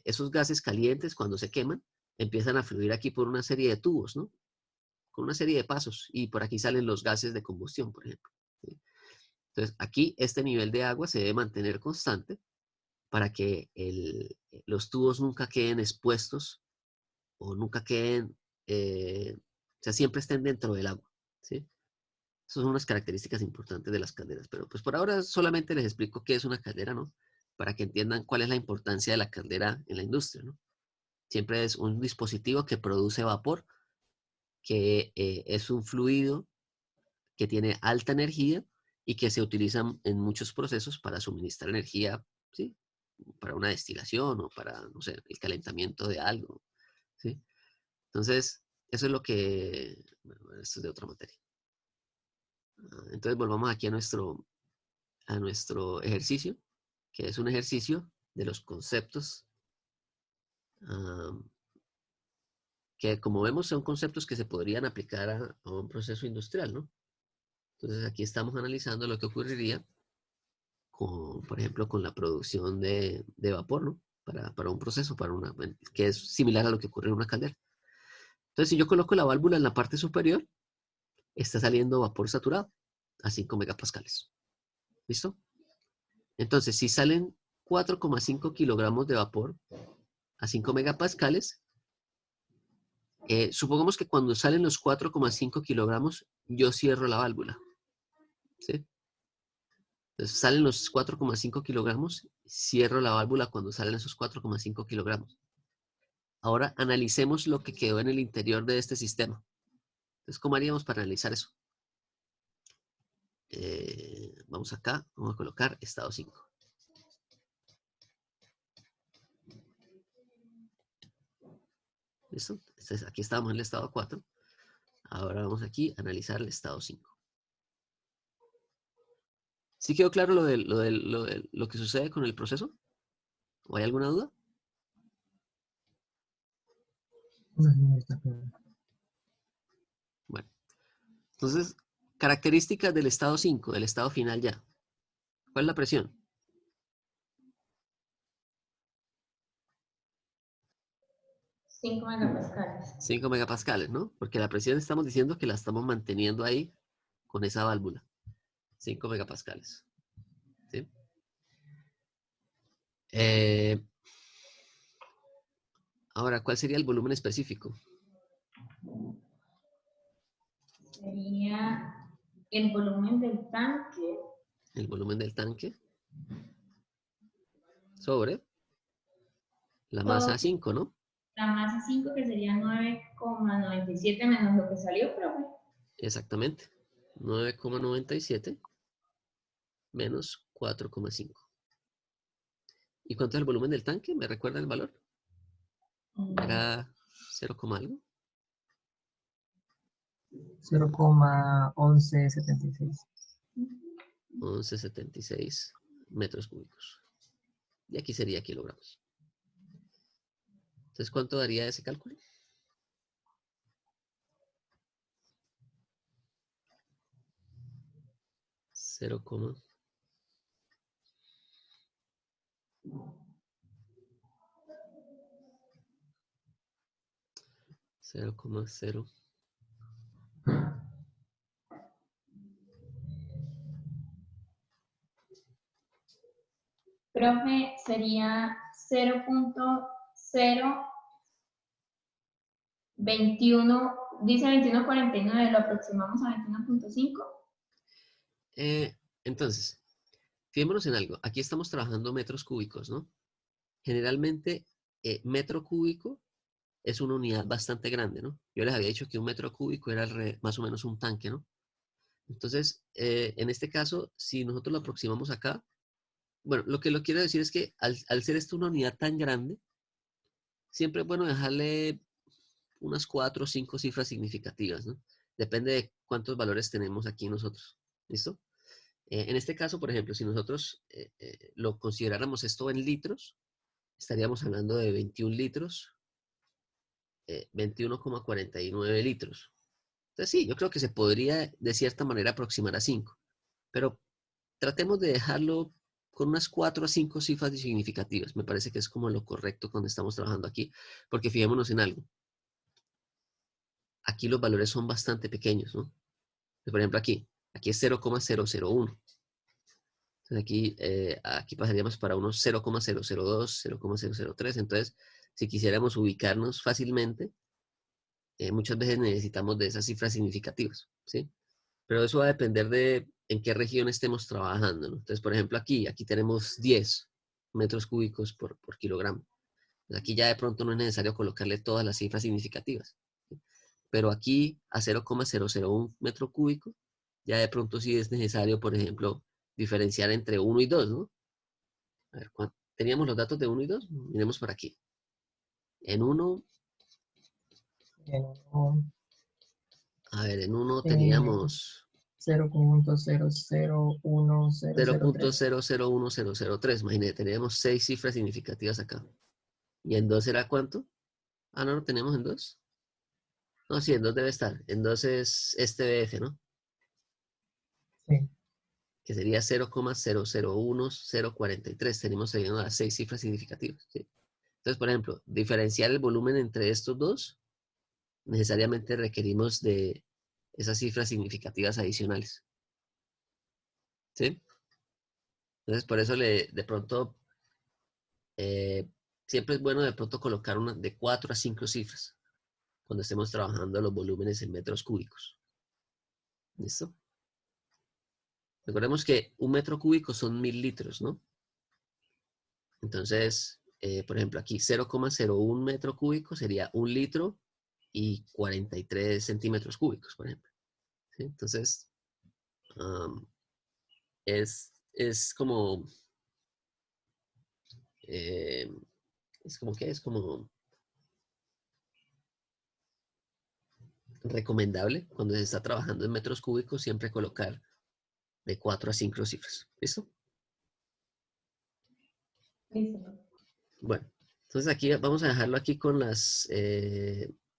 esos gases calientes, cuando se queman, empiezan a fluir aquí por una serie de tubos, ¿no? Con una serie de pasos y por aquí salen los gases de combustión, por ejemplo, ¿sí? Entonces, aquí este nivel de agua se debe mantener constante para que los tubos nunca queden expuestos o nunca queden, o sea, siempre estén dentro del agua, ¿sí? Esas son unas características importantes de las calderas, pero pues por ahora solamente les explico qué es una caldera, ¿no? Para que entiendan cuál es la importancia de la caldera en la industria, ¿no? Siempre es un dispositivo que produce vapor, que es un fluido que tiene alta energía y que se utilizan en muchos procesos para suministrar energía, ¿sí? para una destilación o para, no sé, el calentamiento de algo, ¿sí? Entonces, eso es lo que... Bueno, esto es de otra materia. Entonces, volvamos aquí a nuestro ejercicio, que es un ejercicio de los conceptos que, como vemos, son conceptos que se podrían aplicar a un proceso industrial, ¿no? Entonces, aquí estamos analizando lo que ocurriría con, por ejemplo, con la producción de vapor, ¿no? Para un proceso, que es similar a lo que ocurre en una caldera. Entonces, si yo coloco la válvula en la parte superior, está saliendo vapor saturado a 5 megapascales. ¿Listo? Entonces, si salen 4,5 kilogramos de vapor a 5 megapascales, supongamos que cuando salen los 4,5 kilogramos, yo cierro la válvula. ¿Sí? Entonces, salen los 4,5 kilogramos, cierro la válvula cuando salen esos 4,5 kilogramos. Ahora analicemos lo que quedó en el interior de este sistema. Entonces, ¿cómo haríamos para analizar eso? Vamos acá, vamos a colocar estado 5. ¿Listo? Entonces, aquí estábamos en el estado 4. Ahora vamos aquí a analizar el estado 5. ¿Sí quedó claro lo que sucede con el proceso? ¿O hay alguna duda? No está claro. Bueno, entonces, características del estado 5, del estado final ya. ¿Cuál es la presión? 5 megapascales. 5 megapascales, ¿no? Porque la presión estamos diciendo que la estamos manteniendo ahí con esa válvula. 5 megapascales. ¿Sí? Ahora, ¿cuál sería el volumen específico? Sería el volumen del tanque. El volumen del tanque sobre la masa 5, ¿no? La masa 5, que sería 9,97 menos lo que salió, pero bueno. Exactamente. 9,97 menos 4,5. ¿Y cuánto es el volumen del tanque? ¿Me recuerda el valor? Era 0, algo. 0,1176. 11,76 metros cúbicos. Y aquí sería kilogramos. Entonces, ¿cuánto daría ese cálculo? Cero coma 0,0. Profe, sería 0,021, dice 21,49, lo aproximamos a 21,5. Entonces, fijémonos en algo. Aquí estamos trabajando metros cúbicos, ¿no? Generalmente, metro cúbico es una unidad bastante grande, ¿no? Yo les había dicho que un metro cúbico era más o menos un tanque, ¿no? Entonces, en este caso, si nosotros lo aproximamos acá, bueno, lo que lo quiero decir es que al ser esto una unidad tan grande, siempre es bueno dejarle unas 4 o 5 cifras significativas, ¿no? Depende de cuántos valores tenemos aquí nosotros. ¿Listo? En este caso, por ejemplo, si nosotros lo consideráramos esto en litros, estaríamos hablando de 21 litros, 21,49 litros. Entonces sí, yo creo que se podría de cierta manera aproximar a 5, pero tratemos de dejarlo con unas 4 a 5 cifras significativas. Me parece que es como lo correcto cuando estamos trabajando aquí, porque fijémonos en algo. Aquí los valores son bastante pequeños, ¿no? Por ejemplo, aquí es 0,001. Entonces aquí pasaríamos para unos 0,002, 0,003. Entonces, si quisiéramos ubicarnos fácilmente, muchas veces necesitamos de esas cifras significativas, ¿sí? Pero eso va a depender de en qué región estemos trabajando, ¿no? Entonces, por ejemplo, aquí tenemos 10 metros cúbicos por kilogramo. Pues aquí ya de pronto no es necesario colocarle todas las cifras significativas, ¿sí? Pero aquí a 0,001 metro cúbico, ya de pronto sí es necesario, por ejemplo, diferenciar entre 1 y 2, ¿no? A ver, teníamos los datos de 1 y 2. Miremos por aquí. En 1, a ver, en 1 teníamos 0.001003. 0.001003. Imagínate, teníamos 6 cifras significativas acá. ¿Y en 2 era cuánto? Ah, no, lo tenemos en 2. No, sí, en 2 debe estar. En 2 es este BF, ¿no? Sí. Que sería 0,001043. Tenemos ahí las 6 cifras significativas. ¿Sí? Entonces, por ejemplo, diferenciar el volumen entre estos dos, necesariamente requerimos de esas cifras significativas adicionales. ¿Sí? Entonces, por eso de pronto, siempre es bueno de pronto colocar una de 4 a 5 cifras cuando estemos trabajando los volúmenes en metros cúbicos. ¿Listo? Recordemos que 1 metro cúbico son 1000 litros, ¿no? Entonces, por ejemplo, aquí 0,01 metro cúbico sería 1 litro y 43 centímetros cúbicos, por ejemplo. ¿Sí? Entonces, es como... es como que es como recomendable cuando se está trabajando en metros cúbicos siempre colocar de 4 a 5 cifras. ¿Listo? Listo. Bueno, entonces aquí vamos a dejarlo aquí con las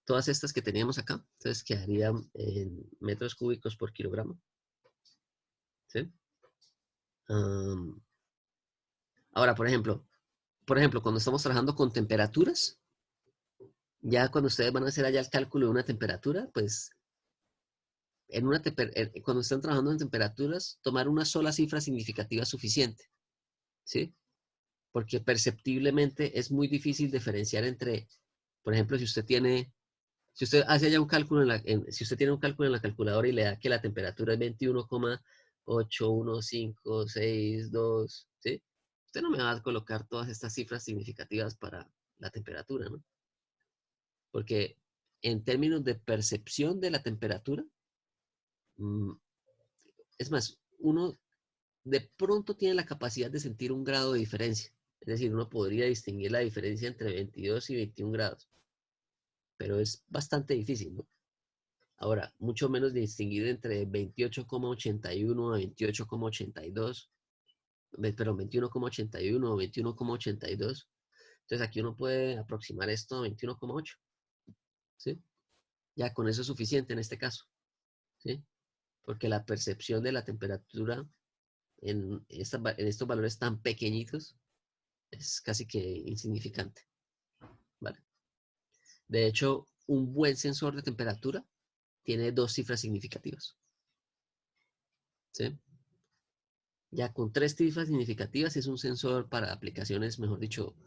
todas estas que teníamos acá. Entonces quedarían en metros cúbicos por kilogramo. ¿Sí? Ahora, por ejemplo, cuando estamos trabajando con temperaturas, ya cuando ustedes van a hacer allá el cálculo de una temperatura, pues cuando están trabajando en temperaturas, tomar una sola cifra significativa es suficiente. ¿Sí? Porque perceptiblemente es muy difícil diferenciar entre, por ejemplo, si usted hace ya un cálculo si usted tiene un cálculo en la calculadora y le da que la temperatura es 21,81562, ¿sí? Usted no me va a colocar todas estas cifras significativas para la temperatura, ¿no? Porque en términos de percepción de la temperatura, es más, uno de pronto tiene la capacidad de sentir un grado de diferencia. Es decir, uno podría distinguir la diferencia entre 22 y 21 grados. Pero es bastante difícil, ¿no? Ahora, mucho menos distinguir entre 28,81 a 28,82, perdón, 21,81 o 21,82. Entonces aquí uno puede aproximar esto a 21,8. ¿Sí? Ya con eso es suficiente en este caso. ¿Sí? Porque la percepción de la temperatura en estos valores tan pequeñitos es casi que insignificante. ¿Vale? De hecho, un buen sensor de temperatura tiene 2 cifras significativas. ¿Sí? Ya con 3 cifras significativas es un sensor para aplicaciones, mejor dicho,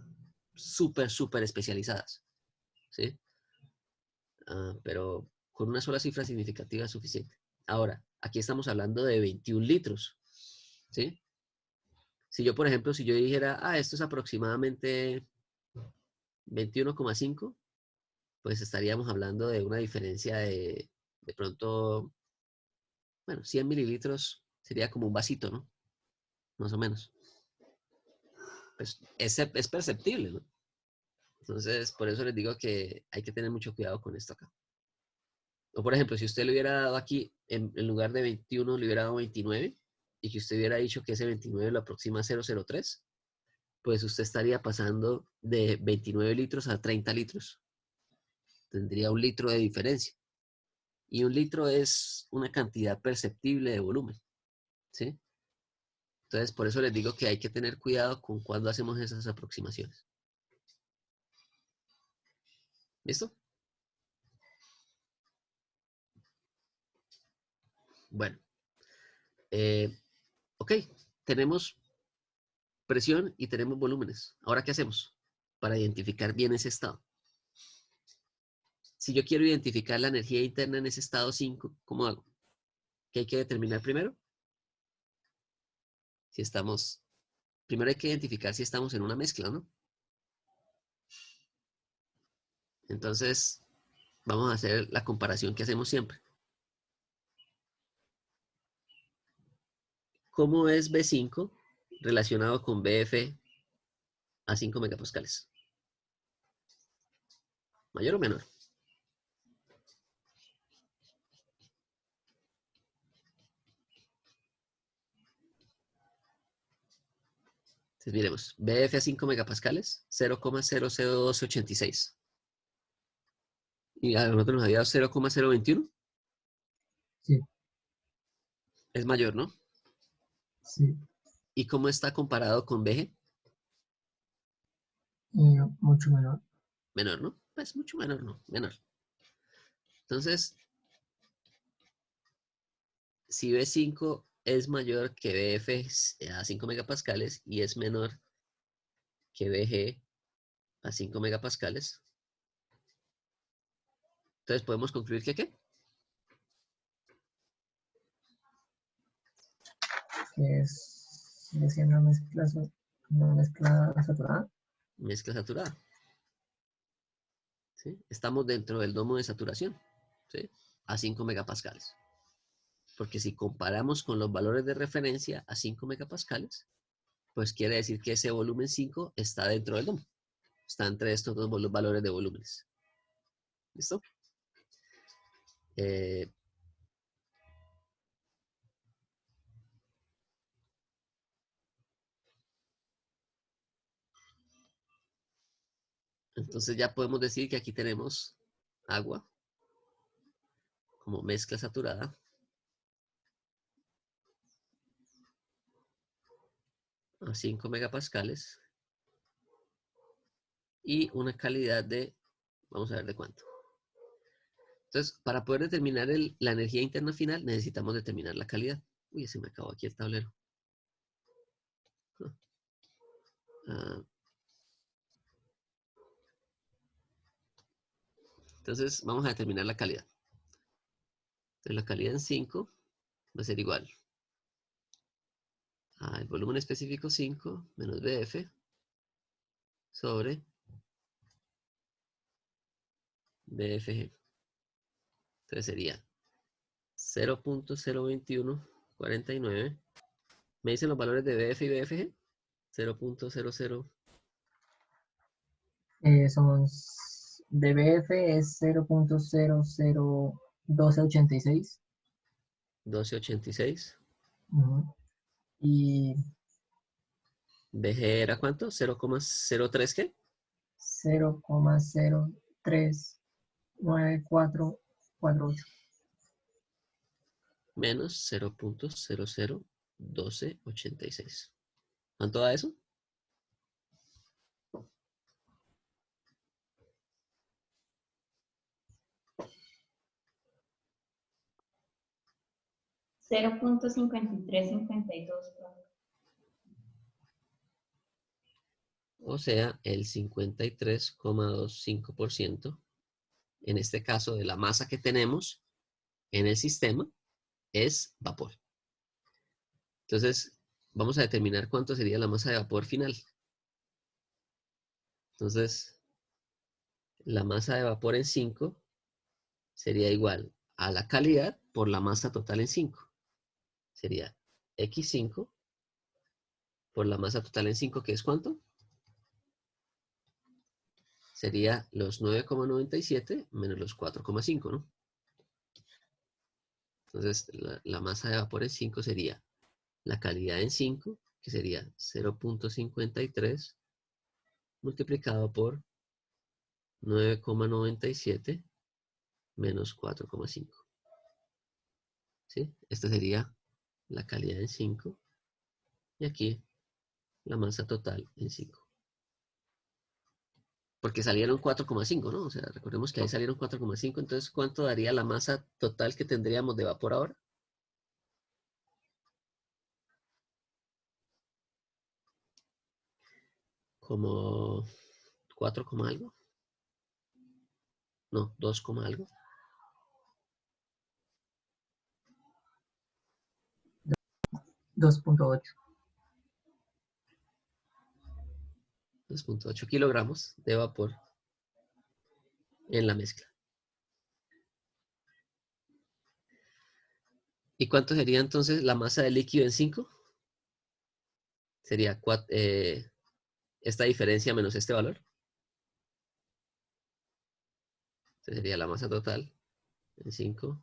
súper especializadas. ¿Sí? Pero con una sola cifra significativa es suficiente. Ahora, aquí estamos hablando de 21 litros. ¿Sí? Si yo, por ejemplo, si yo dijera, esto es aproximadamente 21,5, pues estaríamos hablando de una diferencia de pronto, bueno, 100 mililitros sería como un vasito, ¿no? Más o menos. Pues es perceptible, ¿no? Entonces, por eso les digo que hay que tener mucho cuidado con esto acá. O por ejemplo, si usted le hubiera dado aquí, en lugar de 21, le hubiera dado 29, y que usted hubiera dicho que ese 29 lo aproxima a 0,03, pues usted estaría pasando de 29 litros a 30 litros. Tendría 1 litro de diferencia. Y 1 litro es una cantidad perceptible de volumen. ¿Sí? Entonces, por eso les digo que hay que tener cuidado con cuando hacemos esas aproximaciones. ¿Listo? Bueno. Ok, tenemos presión y tenemos volúmenes. Ahora, ¿qué hacemos para identificar bien ese estado? Si yo quiero identificar la energía interna en ese estado 5, ¿cómo hago? ¿Qué hay que determinar primero? Primero hay que identificar si estamos en una mezcla, ¿no? Entonces, vamos a hacer la comparación que hacemos siempre. ¿Cómo es B5 relacionado con BF a 5 megapascales. ¿Mayor o menor? Entonces miremos, BF a 5 megapascales, 0,00286. Y a nosotros nos había dado 0,021. Sí. Es mayor, ¿no? Sí. ¿Y cómo está comparado con BG? Mucho menor. Menor, ¿no? Pues mucho menor, ¿no? Menor. Entonces, si B5 es mayor que BF a 5 megapascales y es menor que BG a 5 megapascales, entonces podemos concluir que ¿qué? Que sigue siendo una mezcla saturada. Mezcla saturada. ¿Sí? Estamos dentro del domo de saturación, ¿sí? A 5 megapascales. Porque si comparamos con los valores de referencia a 5 megapascales, pues quiere decir que ese volumen 5 está dentro del domo. Está entre estos dos valores de volúmenes. ¿Listo? Entonces ya podemos decir que aquí tenemos agua como mezcla saturada a 5 megapascales y una calidad de, vamos a ver de cuánto. Entonces, para poder determinar la energía interna final, necesitamos determinar la calidad. Uy, se me acabó aquí el tablero. Entonces, vamos a determinar la calidad. Entonces, la calidad en 5 va a ser igual al volumen específico 5 menos BF sobre BFG. Entonces sería 0.02149. ¿Me dicen los valores de BF y BFG? 0.00. Son DBF es 0.001286. 1286. Y BG era ¿cuánto? 0,03 ¿qué? 0,039448. Menos 0.001286. ¿Cuánto da eso? $0.5352. O sea, el 53,25%, en este caso de la masa que tenemos en el sistema, es vapor. Entonces, vamos a determinar cuánto sería la masa de vapor final. Entonces, la masa de vapor en 5 sería igual a la calidad por la masa total en 5. Sería X5 por la masa total en 5, que es ¿cuánto? Sería los 9,97 menos los 4,5, ¿no? Entonces, la masa de vapor en 5 sería la calidad en 5, que sería 0.53 multiplicado por 9,97 menos 4,5. ¿Sí? Esta sería la calidad en 5. Y aquí la masa total en 5. Porque salieron 4,5, ¿no? O sea, recordemos que ahí salieron 4,5. Entonces, ¿cuánto daría la masa total que tendríamos de vapor ahora? Como 4, algo. No, 2, algo. 2.8. 2.8 kilogramos de vapor en la mezcla. ¿Y cuánto sería entonces la masa de líquido en 5? Sería esta diferencia menos este valor. Esta sería la masa total en 5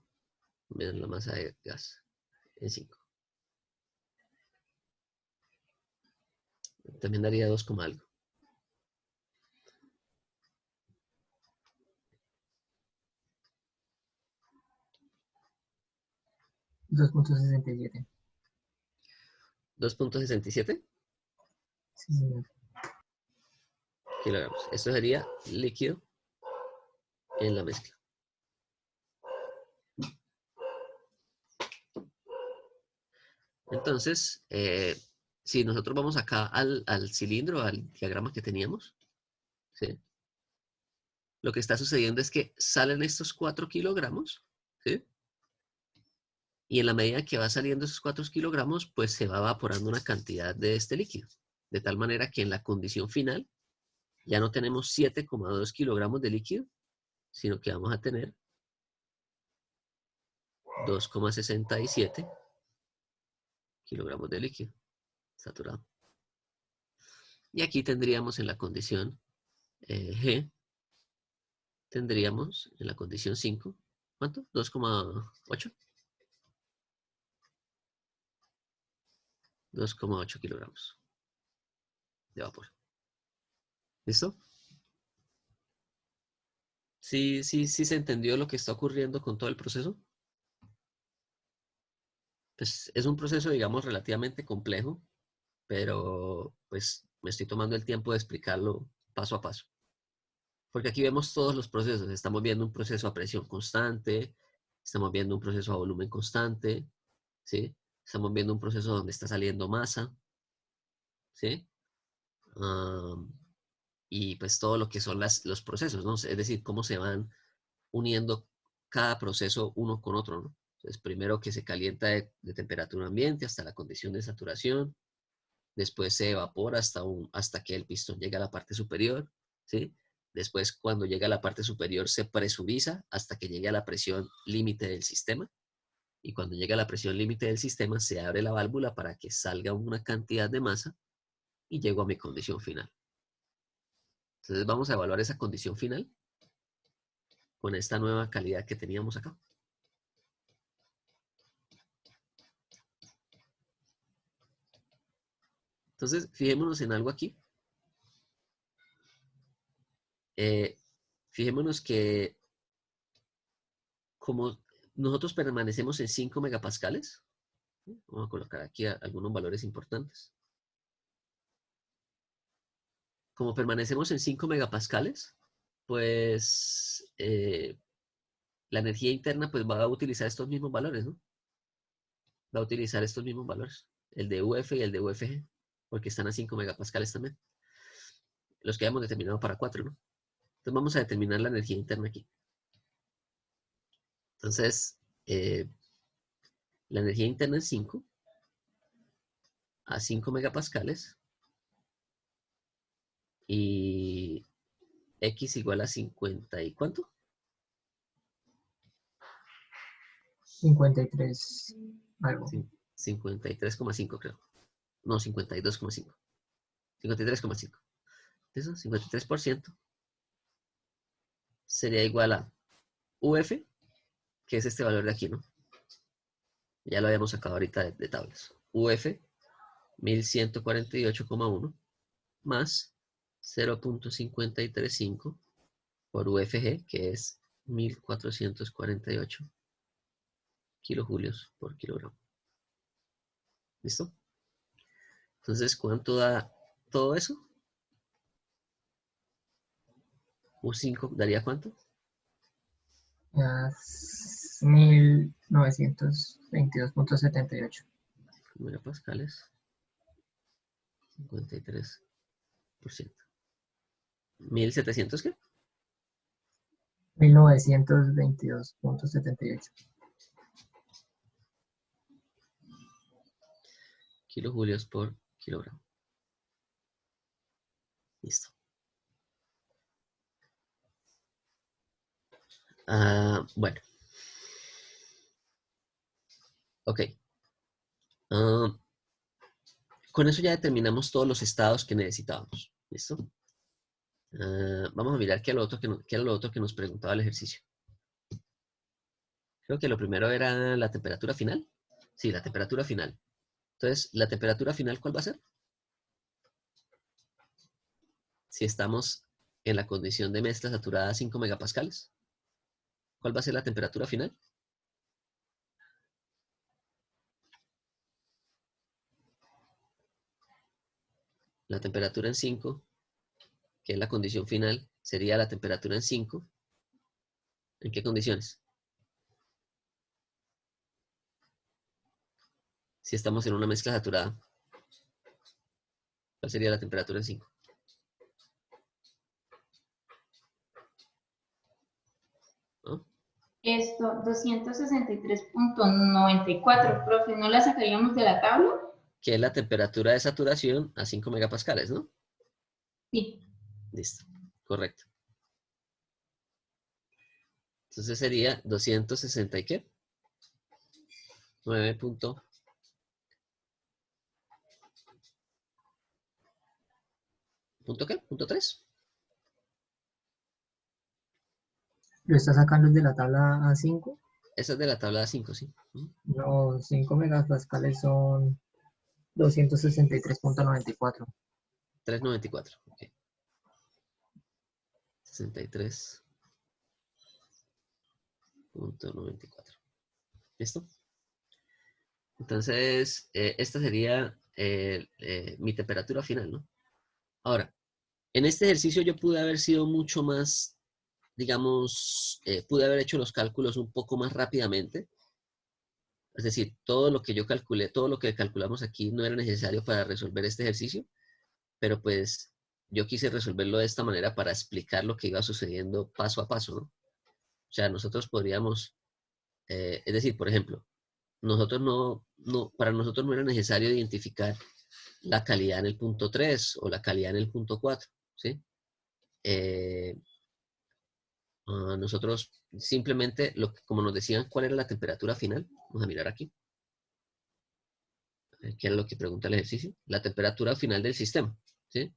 menos la masa de gas en 5. También daría 2, algo. $2.67. 2.67 Sí, señor. kilogramos. Esto sería líquido en la mezcla. Entonces, si nosotros vamos acá al cilindro, al diagrama que teníamos, ¿sí? Lo que está sucediendo es que salen estos 4 kilogramos, ¿sí? Y en la medida que va saliendo esos 4 kilogramos, pues se va evaporando una cantidad de este líquido. De tal manera que en la condición final ya no tenemos 7,2 kilogramos de líquido, sino que vamos a tener 2,67 kilogramos de líquido saturado. Y aquí tendríamos en la condición G, tendríamos en la condición 5, ¿cuánto? 2,8. 2,8 kilogramos de vapor. ¿Listo? ¿Sí se entendió lo que está ocurriendo con todo el proceso? Pues es un proceso, digamos, relativamente complejo, pero pues me estoy tomando el tiempo de explicarlo paso a paso. Porque aquí vemos todos los procesos. Estamos viendo un proceso a presión constante, estamos viendo un proceso a volumen constante, ¿sí? Estamos viendo un proceso donde está saliendo masa, ¿sí? Y pues todo lo que son los procesos, ¿no? Es decir, cómo se van uniendo cada proceso uno con otro, ¿no? Entonces, primero que se calienta de temperatura ambiente hasta la condición de saturación, después se evapora hasta que el pistón llega a la parte superior, ¿sí? Después, cuando llega a la parte superior, se presuriza hasta que llegue a la presión límite del sistema. Y cuando llega a la presión límite del sistema, se abre la válvula para que salga una cantidad de masa y llego a mi condición final. Entonces, vamos a evaluar esa condición final con esta nueva calidad que teníamos acá. Entonces, fijémonos en algo aquí. Fijémonos que como nosotros permanecemos en 5 megapascales, ¿sí? Vamos a colocar aquí algunos valores importantes. Como permanecemos en 5 megapascales, pues la energía interna pues va a utilizar estos mismos valores, ¿no? Va a utilizar estos mismos valores, el de UF y el de UFG, porque están a 5 megapascales también. Los que habíamos determinado para 4, ¿no? Entonces vamos a determinar la energía interna aquí. Entonces, la energía interna es 5 a 5 megapascales y X igual a 50 y ¿cuánto? 53 algo. 53,5 creo. No, 52,5. 53,5. Eso, 53% sería igual a UF, que es este valor de aquí, ¿no? Ya lo habíamos sacado ahorita de tablas. UF, 1148,1 más 0.535 por UFG, que es 1448 kilojulios por kilogramo. ¿Listo? Entonces, ¿cuánto da todo eso? U5 daría ¿cuánto? 1922.78. Megapascales. 53%. ¿1700 qué? 1922.78. Kilojulios por kilogramo. Listo. Bueno. Ok. Con eso ya determinamos todos los estados que necesitábamos. ¿Listo? Vamos a mirar qué era lo otro que nos preguntaba el ejercicio. Creo que lo primero era la temperatura final. Sí, la temperatura final. Entonces, ¿la temperatura final cuál va a ser? Si estamos en la condición de mezcla saturada a 5 megapascales, ¿cuál va a ser la temperatura final? La temperatura en 5, que es la condición final, sería la temperatura en 5. ¿En qué condiciones? Si estamos en una mezcla saturada, ¿cuál sería la temperatura en 5? ¿No? Esto, 263.94, profe, ¿no la sacaríamos de la tabla? Que es la temperatura de saturación a 5 megapascales, ¿no? Sí. Listo, correcto. Entonces sería 260 y qué? 9 punto. ¿Punto qué? ¿Punto 3? ¿Lo está sacando de la tabla A5? Esa es de la tabla 5, sí. No, 5 megapascales son 263.94. 394. Ok. 63.94. ¿Listo? Entonces, esta sería mi temperatura final, ¿no? Ahora, en este ejercicio yo pude haber sido mucho más, digamos, pude haber hecho los cálculos un poco más rápidamente. Es decir, todo lo que yo calculé, todo lo que calculamos aquí no era necesario para resolver este ejercicio, pero pues yo quise resolverlo de esta manera para explicar lo que iba sucediendo paso a paso, ¿no? O sea, nosotros podríamos, es decir, por ejemplo, para nosotros no era necesario identificar la calidad en el punto 3 o la calidad en el punto 4, ¿sí? Nosotros simplemente, como nos decían, cuál era la temperatura final, vamos a mirar aquí, que era lo que pregunta el ejercicio, la temperatura final del sistema, ¿sí?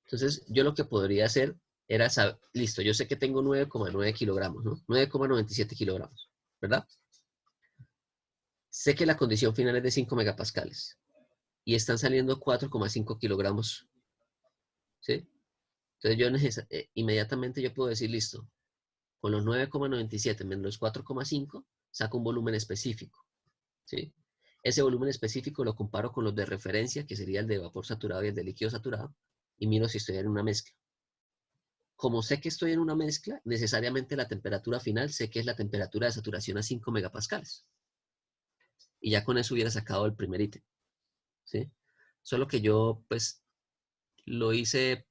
Entonces, yo lo que podría hacer era saber, listo, yo sé que tengo 9,9 kilogramos, ¿no? 9,97 kilogramos, ¿verdad? Sé que la condición final es de 5 megapascales y están saliendo 4,5 kilogramos, ¿sí? Entonces, inmediatamente yo puedo decir, listo, con los 9,97 menos los 4,5, saco un volumen específico, ¿sí? Ese volumen específico lo comparo con los de referencia, que sería el de vapor saturado y el de líquido saturado, y miro si estoy en una mezcla. Como sé que estoy en una mezcla, necesariamente la temperatura final sé que es la temperatura de saturación a 5 megapascales. Y ya con eso hubiera sacado el primer ítem, ¿sí? Solo que yo, pues, lo hice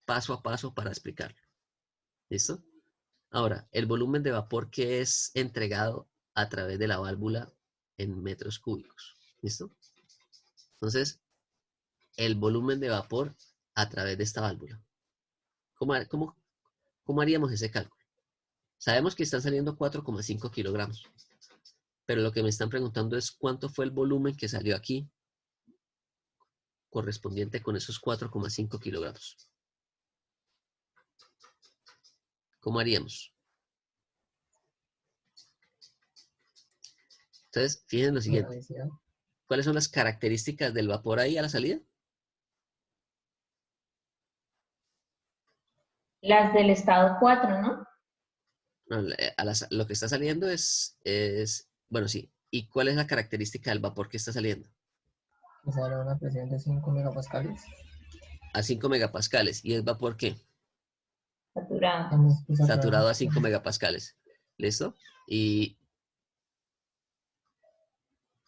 paso a paso para explicarlo. ¿Listo? Ahora, el volumen de vapor que es entregado a través de la válvula en metros cúbicos. ¿Listo? Entonces, el volumen de vapor a través de esta válvula. ¿Cómo haríamos ese cálculo? Sabemos que están saliendo 4,5 kilogramos, pero lo que me están preguntando es cuánto fue el volumen que salió aquí correspondiente con esos 4,5 kilogramos. ¿Cómo haríamos? Entonces, fíjense lo siguiente. ¿Cuáles son las características del vapor ahí a la salida? Las del estado 4, ¿no? No, lo que está saliendo bueno, sí. ¿Y cuál es la característica del vapor que está saliendo? Que sale a una presión de 5 megapascales. A 5 megapascales. ¿Y el vapor qué? Saturado. Saturado a 5 megapascales. ¿Listo? Y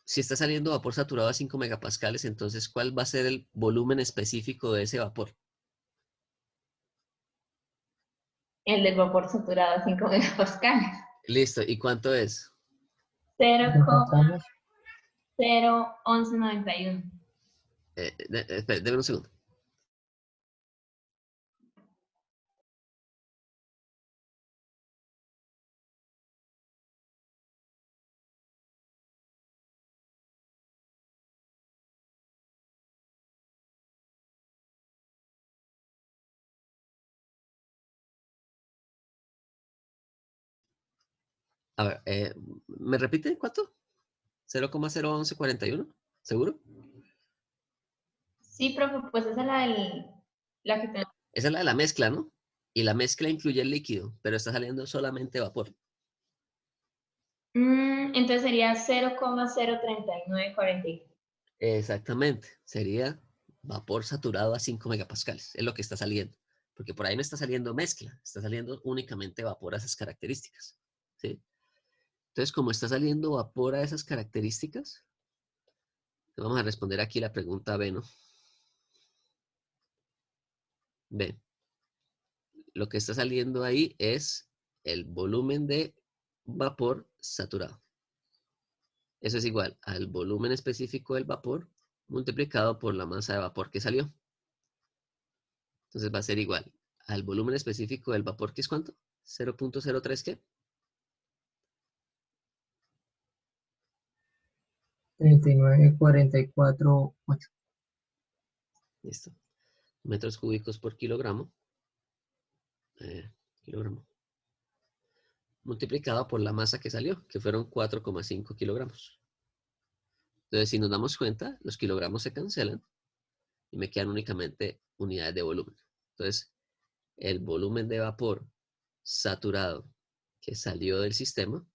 si está saliendo vapor saturado a 5 megapascales, entonces, ¿cuál va a ser el volumen específico de ese vapor? El del vapor saturado a 5 megapascales. Listo. ¿Y cuánto es? 0,01191. Espera, déme un segundo. A ver, ¿me repite cuánto? 0,01141, ¿seguro? Sí, profe, pues esa es la que tenemos. Esa es la de la mezcla, ¿no? Y la mezcla incluye el líquido, pero está saliendo solamente vapor. Entonces sería 0,03940. Exactamente. Sería vapor saturado a 5 megapascales. Es lo que está saliendo. Porque por ahí no está saliendo mezcla, está saliendo únicamente vapor a esas características. ¿Sí? Entonces, como está saliendo vapor a esas características, vamos a responder aquí la pregunta B, ¿no? B. Lo que está saliendo ahí es el volumen de vapor saturado. Eso es igual al volumen específico del vapor multiplicado por la masa de vapor que salió. Entonces va a ser igual al volumen específico del vapor, que es ¿cuánto? 0.03 ¿qué? 39,44,8. Listo. Metros cúbicos por kilogramo. Kilogramo. Multiplicado por la masa que salió, que fueron 4,5 kilogramos. Entonces, si nos damos cuenta, los kilogramos se cancelan y me quedan únicamente unidades de volumen. Entonces, el volumen de vapor saturado que salió del sistema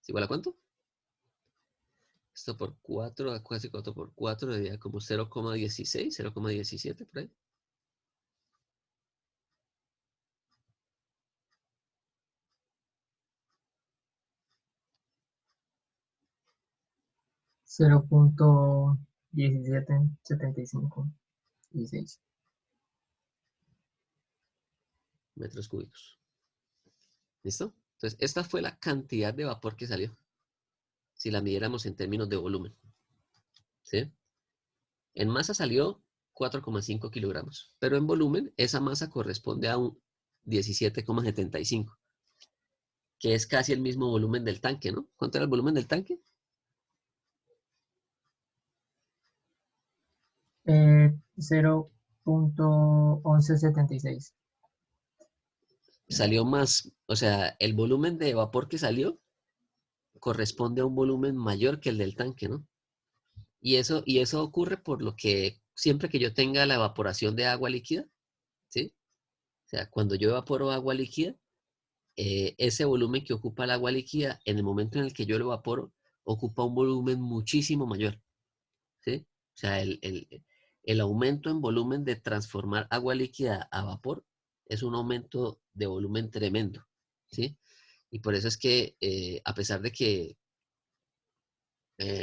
¿es igual a cuánto? Esto por 4, casi 4 por 4, sería como 0,16, 0,17 por ahí. $0.1775,16 metros cúbicos. ¿Listo? Entonces, esta fue la cantidad de vapor que salió. Si la midiéramos en términos de volumen. ¿Sí? En masa salió 4,5 kilogramos. Pero en volumen, esa masa corresponde a un 17,75. Que es casi el mismo volumen del tanque, ¿no? ¿Cuánto era el volumen del tanque? 0.1176. Salió más, o sea, el volumen de vapor que salió corresponde a un volumen mayor que el del tanque, ¿no? Y eso ocurre por lo que siempre que yo tenga la evaporación de agua líquida, ¿sí? O sea, cuando yo evaporo agua líquida, ese volumen que ocupa el agua líquida, en el momento en el que yo lo evaporo, ocupa un volumen muchísimo mayor, ¿sí? O sea, el aumento en volumen de transformar agua líquida a vapor es un aumento de volumen tremendo, ¿sí? Y por eso es que, a pesar de que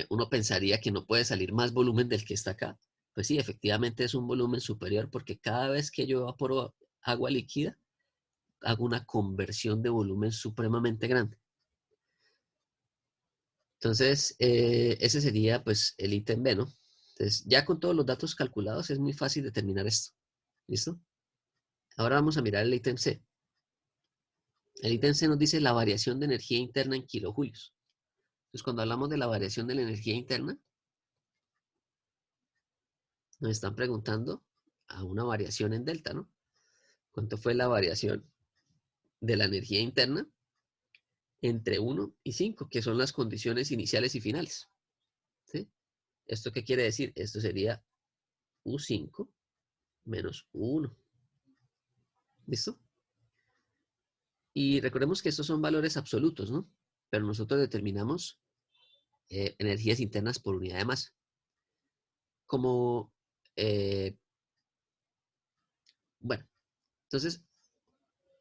uno pensaría que no puede salir más volumen del que está acá, pues sí, efectivamente es un volumen superior porque cada vez que yo evaporo agua líquida, hago una conversión de volumen supremamente grande. Entonces, ese sería pues el ítem B, ¿no? Entonces, ya con todos los datos calculados es muy fácil determinar esto. ¿Listo? Ahora vamos a mirar el ítem C. El ítem C nos dice la variación de energía interna en kilojulios. Entonces, cuando hablamos de la variación de la energía interna, nos están preguntando a una variación en delta, ¿no? ¿Cuánto fue la variación de la energía interna entre 1 y 5, que son las condiciones iniciales y finales? ¿Sí? ¿Esto qué quiere decir? Esto sería U5 menos U1. ¿Listo? Y recordemos que estos son valores absolutos, ¿no? Pero nosotros determinamos energías internas por unidad de masa. Como, bueno, entonces,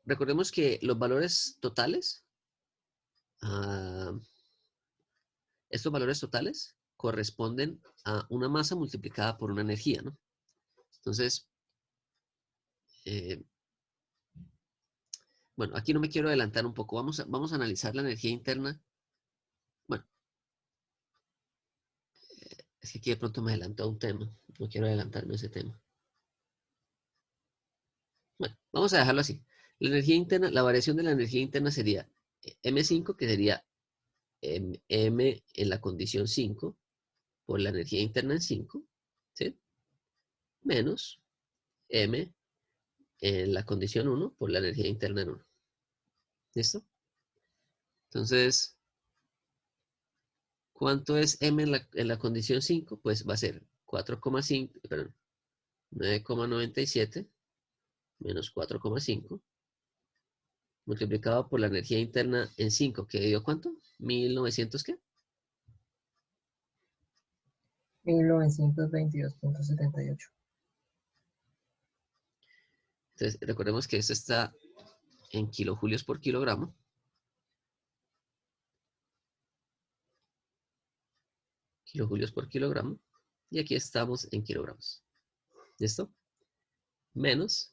recordemos que los valores totales, estos valores totales corresponden a una masa multiplicada por una energía, ¿no? Entonces, bueno, aquí no me quiero adelantar un poco. Vamos a analizar la energía interna. Bueno, es que aquí de pronto me adelantó a un tema. No quiero adelantarme a ese tema. Bueno, vamos a dejarlo así. La energía interna, la variación de la energía interna sería M5, que sería M en la condición 5, por la energía interna en 5, ¿sí? Menos M en la condición 1 por la energía interna en 1. ¿Listo? Entonces, ¿cuánto es M en la condición 5? Pues va a ser 9,97 menos 4,5 multiplicado por la energía interna en 5, que dio ¿cuánto? 1900 ¿qué? 1922.78. Entonces, recordemos que esto está en kilojulios por kilogramo. Kilojulios por kilogramo. Y aquí estamos en kilogramos. ¿Listo? Menos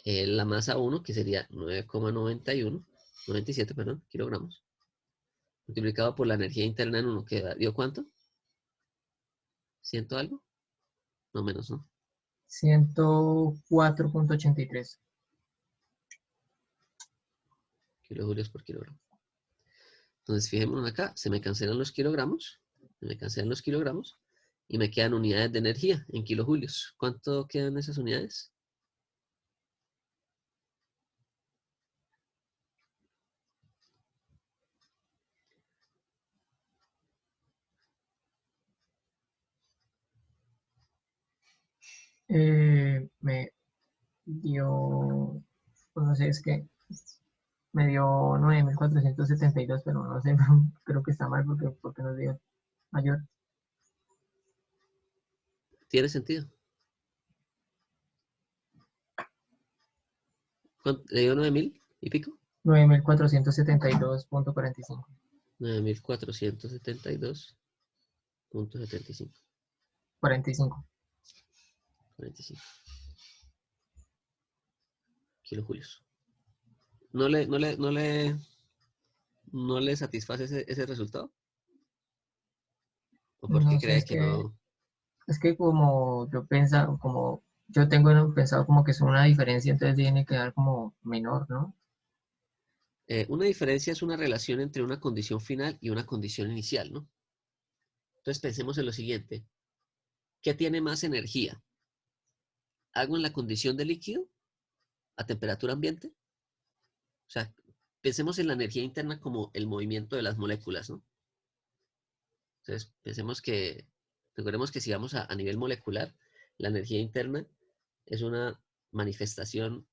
la masa 1, que sería 97, perdón, kilogramos. Multiplicado por la energía interna en 1, que dio ¿cuánto? ¿100 algo? No, menos, ¿no? 104.83. Kilojulios por kilogramo. Entonces, fijémonos acá, se me cancelan los kilogramos. Y me quedan unidades de energía en kilojulios. ¿Cuánto quedan esas unidades? Me dio, pues no sé, es que me dio 9.472, pero no sé, creo que está mal porque nos dio mayor. ¿Tiene sentido? ¿Le dio 9.000 y pico? 9.472.45. 9.472.75. 45. 45 kilojulios. ¿No le satisface ese resultado? ¿O por qué No sé, cree que no? es que como yo pensaba, como yo tengo pensado como que es una diferencia, entonces tiene que dar como menor, ¿no? Una diferencia es una relación entre una condición final y una condición inicial, ¿no? Entonces pensemos en lo siguiente. ¿Qué tiene más energía? ¿Agua en la condición de líquido a temperatura ambiente? O sea, pensemos en la energía interna como el movimiento de las moléculas, ¿no? Entonces, recordemos que si vamos a nivel molecular, la energía interna es una manifestación,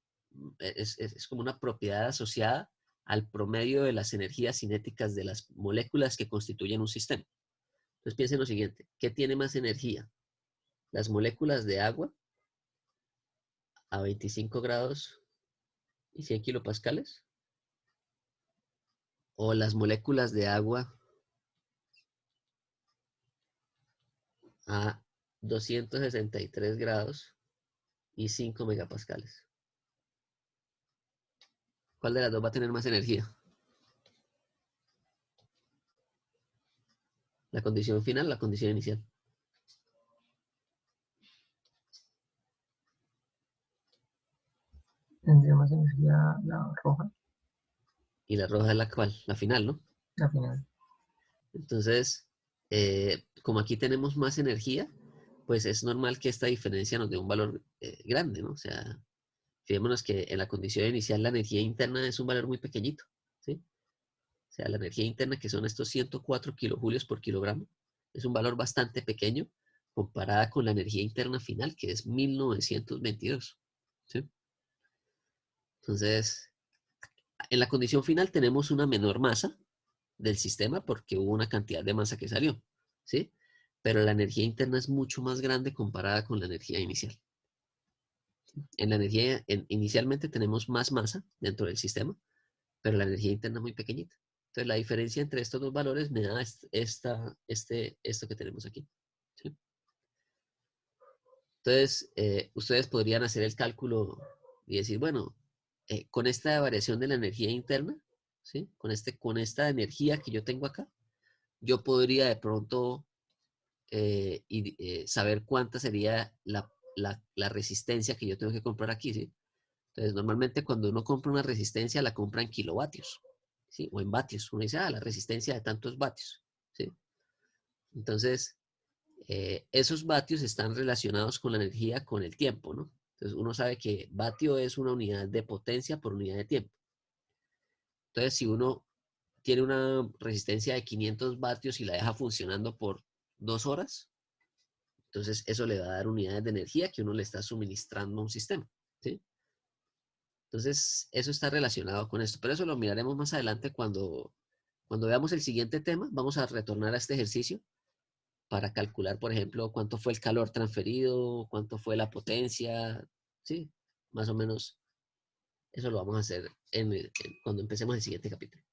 es como una propiedad asociada al promedio de las energías cinéticas de las moléculas que constituyen un sistema. Entonces piensen lo siguiente, ¿qué tiene más energía? ¿Las moléculas de agua a 25 grados y 100 kilopascales? ¿O las moléculas de agua a 263 grados y 5 megapascales? ¿Cuál de las dos va a tener más energía? ¿La condición final o la condición inicial? Tendría más energía la roja, Y la roja es la cual, la final, ¿no? la final. Entonces, como aquí tenemos más energía, pues es normal que esta diferencia nos dé un valor grande, ¿no? O sea, fijémonos que en la condición inicial la energía interna es un valor muy pequeñito, ¿sí? O sea, la energía interna, que son estos 104 kilojulios por kilogramo, es un valor bastante pequeño comparada con la energía interna final, que es 1922, ¿sí? Entonces, en la condición final tenemos una menor masa del sistema porque hubo una cantidad de masa que salió, ¿sí? Pero la energía interna es mucho más grande comparada con la energía inicial. En la energía, inicialmente tenemos más masa dentro del sistema, pero la energía interna es muy pequeñita. Entonces, la diferencia entre estos dos valores me da esto que tenemos aquí, ¿sí? Entonces, ustedes podrían hacer el cálculo y decir, bueno, con esta variación de la energía interna, ¿sí? Con esta energía que yo tengo acá, yo podría de pronto saber cuánta sería la resistencia que yo tengo que comprar aquí, ¿sí? Entonces, normalmente cuando uno compra una resistencia, la compra en kilovatios, ¿sí? O en vatios. Uno dice, la resistencia de tantos vatios, ¿sí? Entonces, esos vatios están relacionados con la energía con el tiempo, ¿no? Entonces uno sabe que vatio es una unidad de potencia por unidad de tiempo. Entonces si uno tiene una resistencia de 500 vatios y la deja funcionando por 2 horas, entonces eso le va a dar unidades de energía que uno le está suministrando a un sistema, ¿sí? Entonces eso está relacionado con esto, pero eso lo miraremos más adelante cuando veamos el siguiente tema. Vamos a retornar a este ejercicio para calcular, por ejemplo, cuánto fue el calor transferido, cuánto fue la potencia, ¿sí? Más o menos eso lo vamos a hacer cuando empecemos el siguiente capítulo.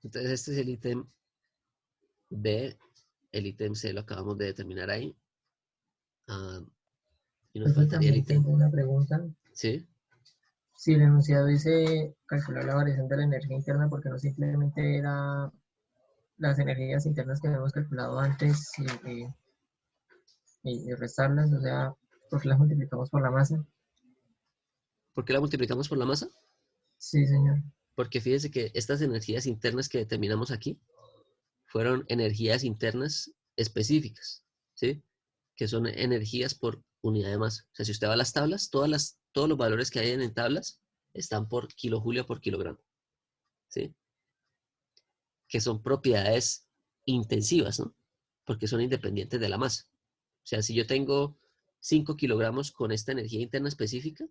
Entonces este es el ítem B, el ítem C lo acabamos de determinar ahí. Y nos faltaría el También ítem. tengo una pregunta. ¿Sí? Si el enunciado dice calcular la variación de la energía interna, porque no simplemente era las energías internas que habíamos calculado antes y restarlas, o sea, porque las multiplicamos por la masa. ¿Por qué la multiplicamos por la masa? Sí, señor. Porque fíjense que estas energías internas que determinamos aquí fueron energías internas específicas, ¿sí? Que son energías por unidad de masa. O sea, si usted va a las tablas, todos los valores que hay en tablas están por kilojoule por kilogramo, ¿sí? Que son propiedades intensivas, ¿no? Porque son independientes de la masa. O sea, si yo tengo 5 kilogramos con esta energía interna específica,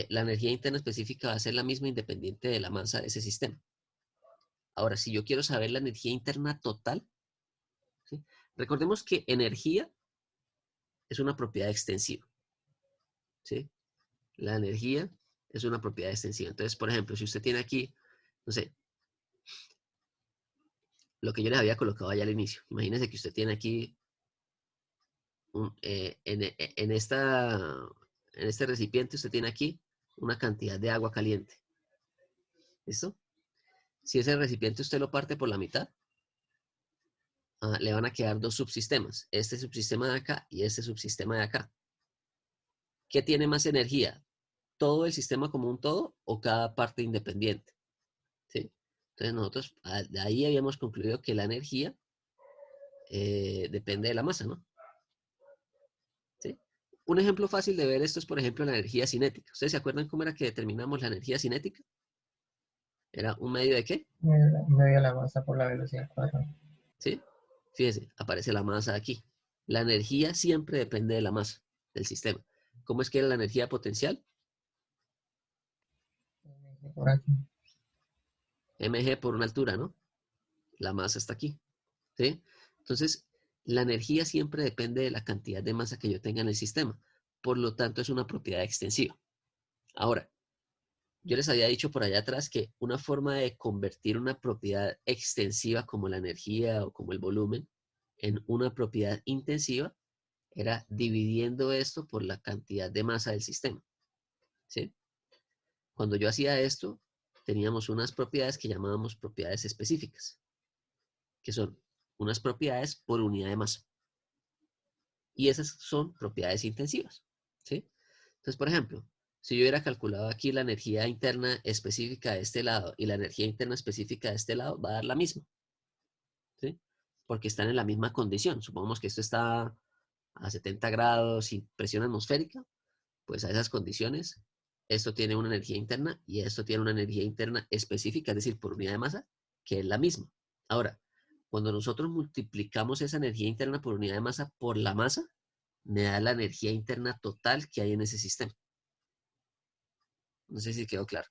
la energía interna específica va a ser la misma independiente de la masa de ese sistema. Ahora, si yo quiero saber la energía interna total, ¿sí? Recordemos que energía es una propiedad extensiva, ¿sí? La energía es una propiedad extensiva. Entonces, por ejemplo, si usted tiene aquí, no sé, lo que yo les había colocado allá al inicio. Imagínense que usted tiene aquí, en este recipiente, usted tiene aquí una cantidad de agua caliente. ¿Listo? Si ese recipiente usted lo parte por la mitad, le van a quedar dos subsistemas. Este subsistema de acá y este subsistema de acá. ¿Qué tiene más energía? ¿Todo el sistema como un todo o cada parte independiente? ¿Sí? Entonces nosotros de ahí habíamos concluido que la energía depende de la masa, ¿no? ¿Sí? Un ejemplo fácil de ver esto es, por ejemplo, la energía cinética. ¿Ustedes se acuerdan cómo era que determinamos la energía cinética? ¿Era un medio de qué? Medio de la masa por la velocidad cuadrada. ¿Sí? Fíjese, aparece la masa aquí. La energía siempre depende de la masa del sistema. ¿Cómo es que era la energía potencial? Por aquí. mg por una altura, ¿no? La masa está aquí, ¿sí? Entonces, la energía siempre depende de la cantidad de masa que yo tenga en el sistema. Por lo tanto, es una propiedad extensiva. Ahora, yo les había dicho por allá atrás que una forma de convertir una propiedad extensiva como la energía o como el volumen en una propiedad intensiva era dividiendo esto por la cantidad de masa del sistema, ¿sí? Cuando yo hacía esto, teníamos unas propiedades que llamábamos propiedades específicas, que son unas propiedades por unidad de masa. Y esas son propiedades intensivas, ¿sí? Entonces, por ejemplo, si yo hubiera calculado aquí la energía interna específica de este lado y la energía interna específica de este lado, va a dar la misma, ¿sí? Porque están en la misma condición. Supongamos que esto está a 70 grados y presión atmosférica, pues a esas condiciones, esto tiene una energía interna y esto tiene una energía interna específica, es decir, por unidad de masa, que es la misma. Ahora, cuando nosotros multiplicamos esa energía interna por unidad de masa por la masa, me da la energía interna total que hay en ese sistema. No sé si quedó claro.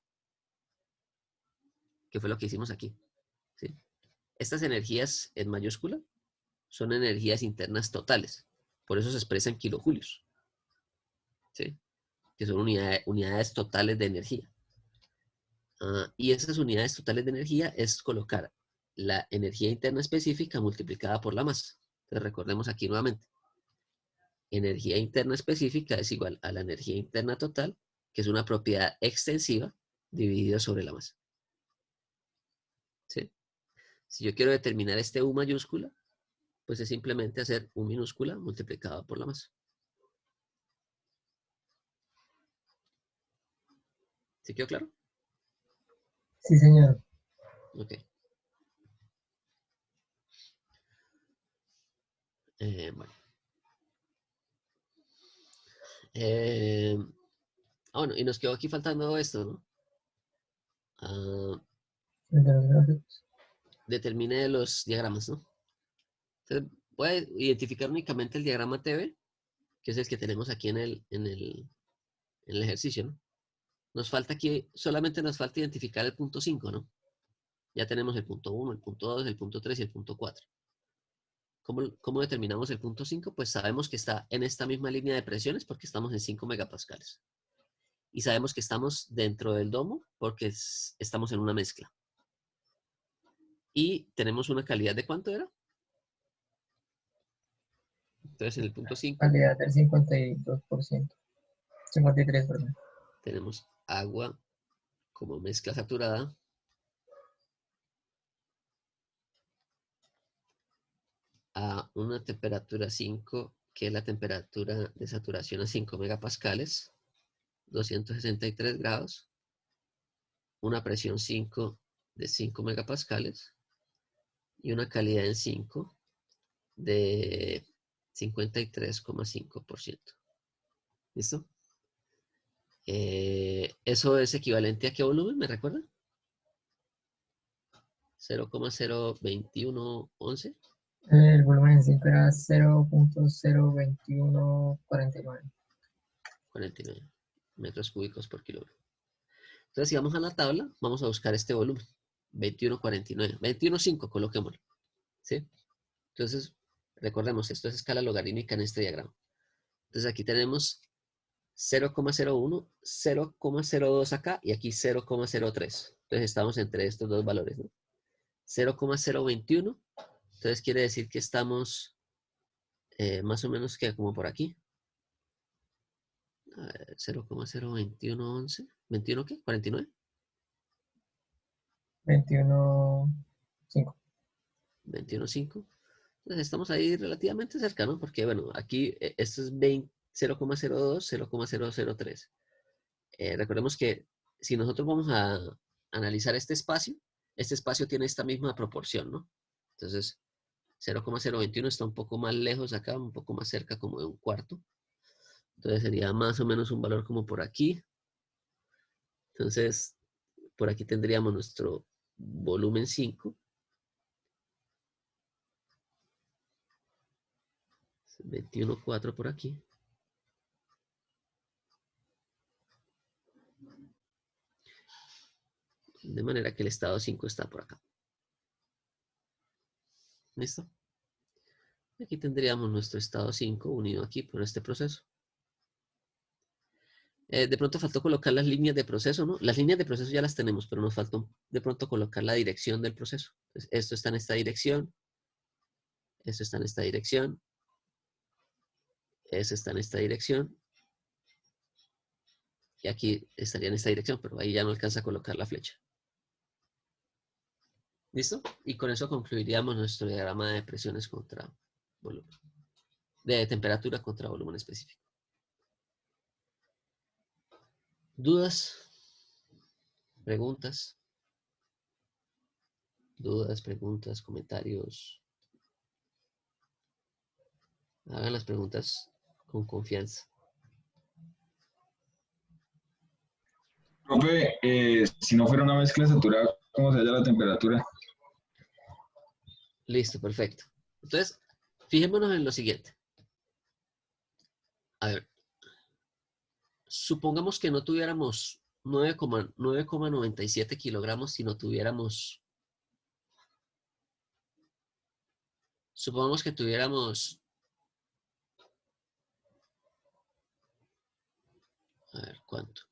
¿Qué fue lo que hicimos aquí? ¿Sí? Estas energías en mayúscula son energías internas totales. Por eso se expresa en kilojulios, ¿sí? Que son unidades totales de energía. Y esas unidades totales de energía es colocar la energía interna específica multiplicada por la masa. Entonces recordemos aquí nuevamente. Energía interna específica es igual a la energía interna total, que es una propiedad extensiva dividida sobre la masa. ¿Sí? Si yo quiero determinar este U mayúscula, pues es simplemente hacer U minúscula multiplicado por la masa. ¿Sí quedó claro? Sí, señor. Ok. Bueno. Bueno, y nos quedó aquí faltando esto, ¿no? De los gráficos. Determine los diagramas, ¿no? Entonces, voy a identificar únicamente el diagrama TV, que es el que tenemos aquí en el ejercicio, ¿no? Nos falta aquí, solamente nos falta identificar el punto 5, ¿no? Ya tenemos el punto 1, el punto 2, el punto 3 y el punto 4. ¿Cómo determinamos el punto 5? Pues sabemos que está en esta misma línea de presiones porque estamos en 5 megapascales. Y sabemos que estamos dentro del domo porque estamos en una mezcla. Y tenemos una calidad de ¿cuánto era? Entonces en el punto 5 Calidad del 52%. 53, perdón. tenemos agua como mezcla saturada. A una temperatura 5, que es la temperatura de saturación a 5 megapascales, 263 grados, una presión 5 de 5 megapascales y una calidad en 5 de 53,5%. ¿Listo? ¿Eso es equivalente a qué volumen? ¿Me recuerda? 0,02111. El volumen en 5 era 0.02149. 49 metros cúbicos por kilogramo. Entonces, si vamos a la tabla, vamos a buscar este volumen. 21,49. 21,5, coloquémoslo. ¿Sí? Entonces, recordemos, esto es escala logarítmica en este diagrama. Entonces, aquí tenemos 0,01, 0,02 acá y aquí 0,03. Entonces, estamos entre estos dos valores, ¿no? 0,021. Entonces, quiere decir que estamos más o menos que como por aquí. 0,02111. ¿21 qué? ¿49? 21.5. 21,5. Entonces estamos ahí relativamente cerca, ¿no? Porque, bueno, aquí esto es 0,02, 0,003. Recordemos que si nosotros vamos a analizar este espacio tiene esta misma proporción, ¿no? Entonces, 0,021 está un poco más lejos acá, un poco más cerca como de un cuarto. Entonces sería más o menos un valor como por aquí. Entonces, por aquí tendríamos nuestro volumen 5. 21,4 por aquí. De manera que el estado 5 está por acá. ¿Listo? Aquí tendríamos nuestro estado 5 unido aquí por este proceso. De pronto faltó colocar las líneas de proceso, ¿no? Las líneas de proceso ya las tenemos, pero nos faltó de pronto colocar la dirección del proceso. Entonces, esto está en esta dirección. Esto está en esta dirección. Eso está en esta dirección. Y aquí estaría en esta dirección, pero ahí ya no alcanza a colocar la flecha. ¿Listo? Y con eso concluiríamos nuestro diagrama de presiones contra volumen. De temperatura contra volumen específico. ¿Dudas? ¿Preguntas? ¿Dudas, preguntas, comentarios? Hagan las preguntas con confianza. Profe, si no fuera una mezcla saturada, ¿cómo se halla la temperatura? Listo, perfecto. Entonces, fijémonos en lo siguiente. A ver, supongamos que no tuviéramos 9,97 kilogramos, sino tuviéramos, supongamos que tuviéramos, a ver, ¿cuánto?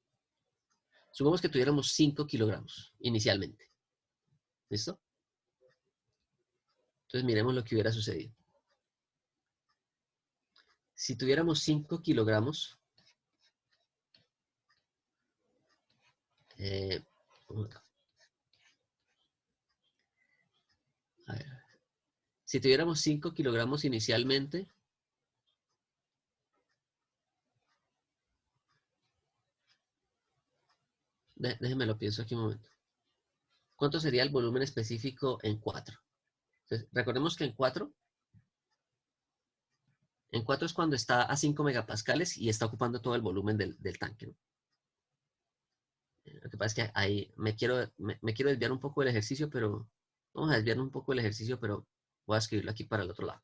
Supongamos que tuviéramos 5 kilogramos inicialmente. ¿Listo? Entonces miremos lo que hubiera sucedido. Si tuviéramos 5 kilogramos, a ver, si tuviéramos 5 kilogramos inicialmente, déjenme lo pienso aquí un momento. ¿Cuánto sería el volumen específico en 4? Entonces, recordemos que en 4 En 4 es cuando está a 5 megapascales y está ocupando todo el volumen del tanque, ¿no? Lo que pasa es que ahí me quiero desviar un poco del ejercicio, pero vamos a desviar un poco del ejercicio, pero voy a escribirlo aquí para el otro lado.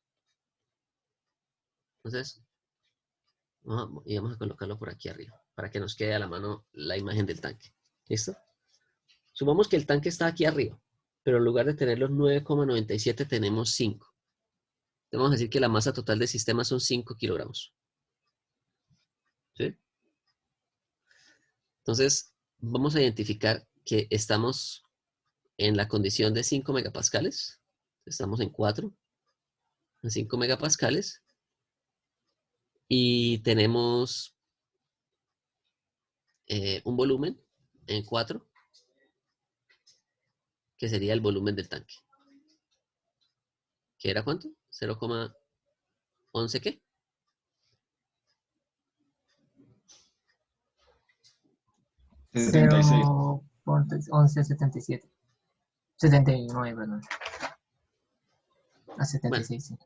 Entonces, y vamos a colocarlo por aquí arriba, para que nos quede a la mano la imagen del tanque. ¿Listo? Sumamos que el tanque está aquí arriba, pero en lugar de tener los 9,97 tenemos 5. Entonces vamos a decir que la masa total del sistema son 5 kilogramos. ¿Sí? Entonces, vamos a identificar que estamos en la condición de 5 megapascales. Estamos en 4, en 5 megapascales. Y tenemos un volumen en 4, que sería el volumen del tanque. ¿Qué era cuánto? 0,11 ¿qué? Cero 11,77. 79, perdón. A 76, sí.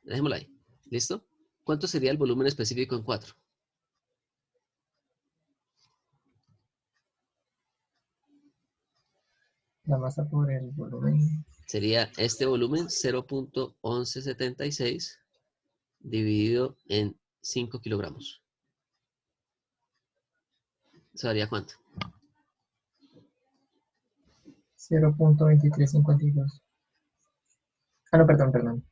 Dejémoslo ahí. ¿Listo? ¿Cuánto sería el volumen específico en 4? La masa por el volumen. Sería este volumen 0,1176 dividido en 5 kilogramos. ¿Eso daría cuánto? 0.2352. Ah, no, perdón.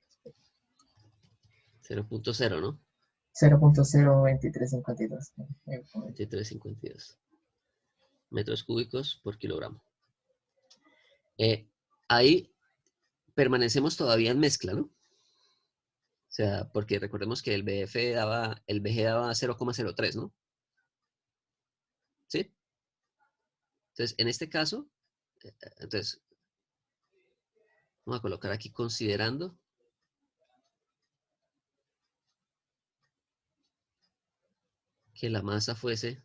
0,0, ¿no? 0.02352. 2352 metros cúbicos por kilogramo. Ahí permanecemos todavía en mezcla, ¿no? O sea, porque recordemos que el BG daba 0,03, ¿no? ¿Sí? Entonces, en este caso, entonces, vamos a colocar aquí considerando que la masa fuese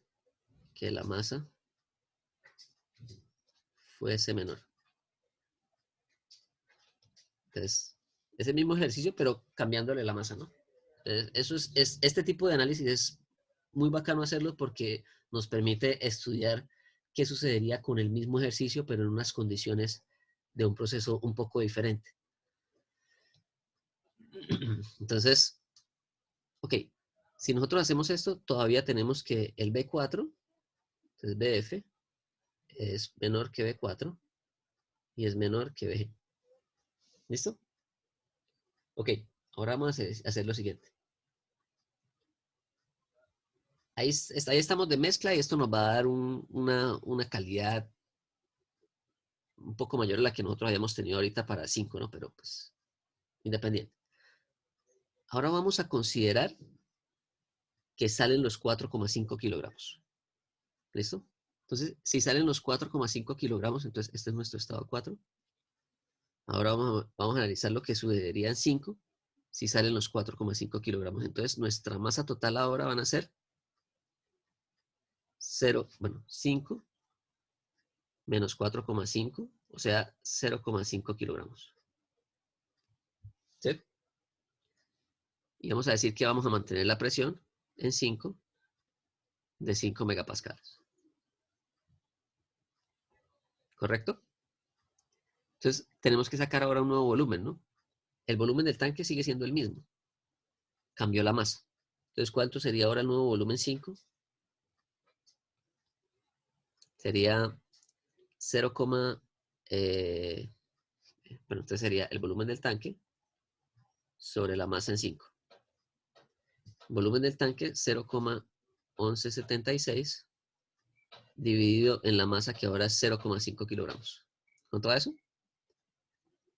menor. Entonces, es el mismo ejercicio, pero cambiándole la masa, ¿no? Entonces, este tipo de análisis es muy bacano hacerlo porque nos permite estudiar qué sucedería con el mismo ejercicio, pero en unas condiciones de un proceso un poco diferente. Entonces, ok, si nosotros hacemos esto, todavía tenemos que el B4, entonces BF, es menor que B4 y es menor que BG. ¿Listo? Ok, ahora vamos a hacer lo siguiente. Ahí estamos de mezcla y esto nos va a dar una calidad un poco mayor a la que nosotros habíamos tenido ahorita para 5, ¿no? Pero pues, independiente. Ahora vamos a considerar que salen los 4,5 kilogramos. ¿Listo? Entonces, si salen los 4,5 kilogramos, entonces este es nuestro estado 4. Ahora vamos a analizar lo que sucedería en 5 si salen los 4,5 kilogramos. Entonces, nuestra masa total ahora van a ser 5 menos 4,5, o sea, 0,5 kilogramos. ¿Sí? Y vamos a decir que vamos a mantener la presión en 5 de 5 megapascales. ¿Correcto? Entonces, tenemos que sacar ahora un nuevo volumen, ¿no? El volumen del tanque sigue siendo el mismo. Cambió la masa. Entonces, ¿cuánto sería ahora el nuevo volumen 5? Sería 0, bueno, entonces sería el volumen del tanque sobre la masa en 5. Volumen del tanque 0,1176 dividido en la masa que ahora es 0,5 kilogramos. ¿Cuánto va eso?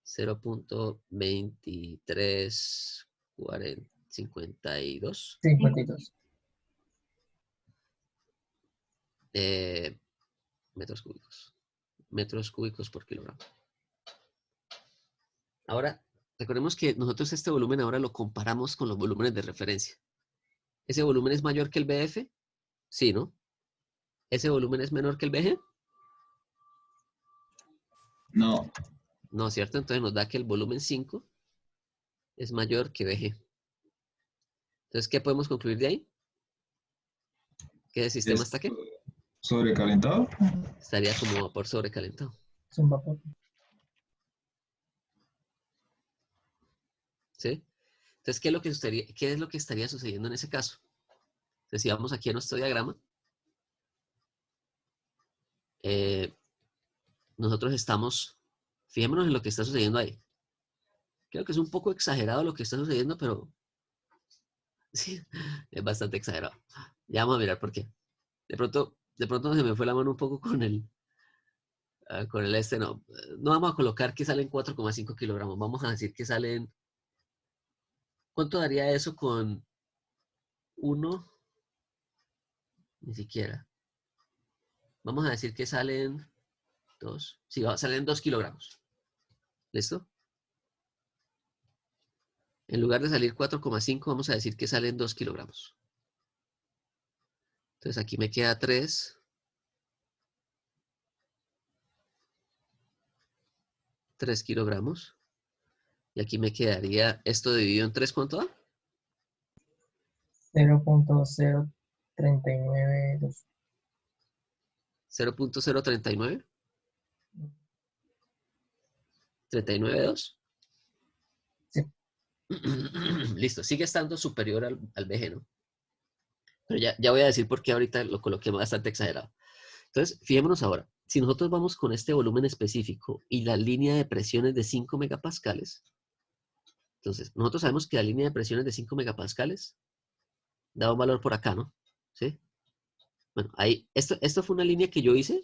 0.2352. 52. Metros cúbicos. Metros cúbicos por kilogramo. Ahora, recordemos que nosotros este volumen ahora lo comparamos con los volúmenes de referencia. ¿Ese volumen es mayor que el BF? Sí, ¿no? ¿Ese volumen es menor que el BG? No. No, ¿cierto? Entonces nos da que el volumen 5 es mayor que BG. Entonces, ¿qué podemos concluir de ahí? ¿Qué sistema ¿Es está qué? sobrecalentado? Estaría como vapor sobrecalentado. Es un vapor. ¿Sí? Entonces, ¿qué es lo que estaría sucediendo en ese caso? Entonces, si vamos aquí a nuestro diagrama, nosotros estamos, fijémonos en lo que está sucediendo ahí. Creo que es un poco exagerado lo que está sucediendo, pero sí, es bastante exagerado. Ya vamos a mirar por qué. De pronto se me fue la mano un poco con el no. No vamos a colocar que salen 4,5 kilogramos. Vamos a decir que salen, ¿cuánto daría eso con 1? Ni siquiera. Vamos a decir que salen 2. Sí, salen 2 kilogramos. ¿Listo? En lugar de salir 4,5, vamos a decir que salen 2 kilogramos. Entonces aquí me queda 3 kilogramos. Y aquí me quedaría esto dividido en 3, ¿cuánto da? 0.0392. 0.039. 39,2. Sí. Listo, sigue estando superior al VG, ¿no? Pero ya voy a decir por qué ahorita lo coloqué bastante exagerado. Entonces, fijémonos ahora. Si nosotros vamos con este volumen específico y la línea de presiones de 5 megapascales, entonces, nosotros sabemos que la línea de presiones de 5 megapascales da un valor por acá, ¿no? ¿Sí? Bueno, ahí, esto fue una línea que yo hice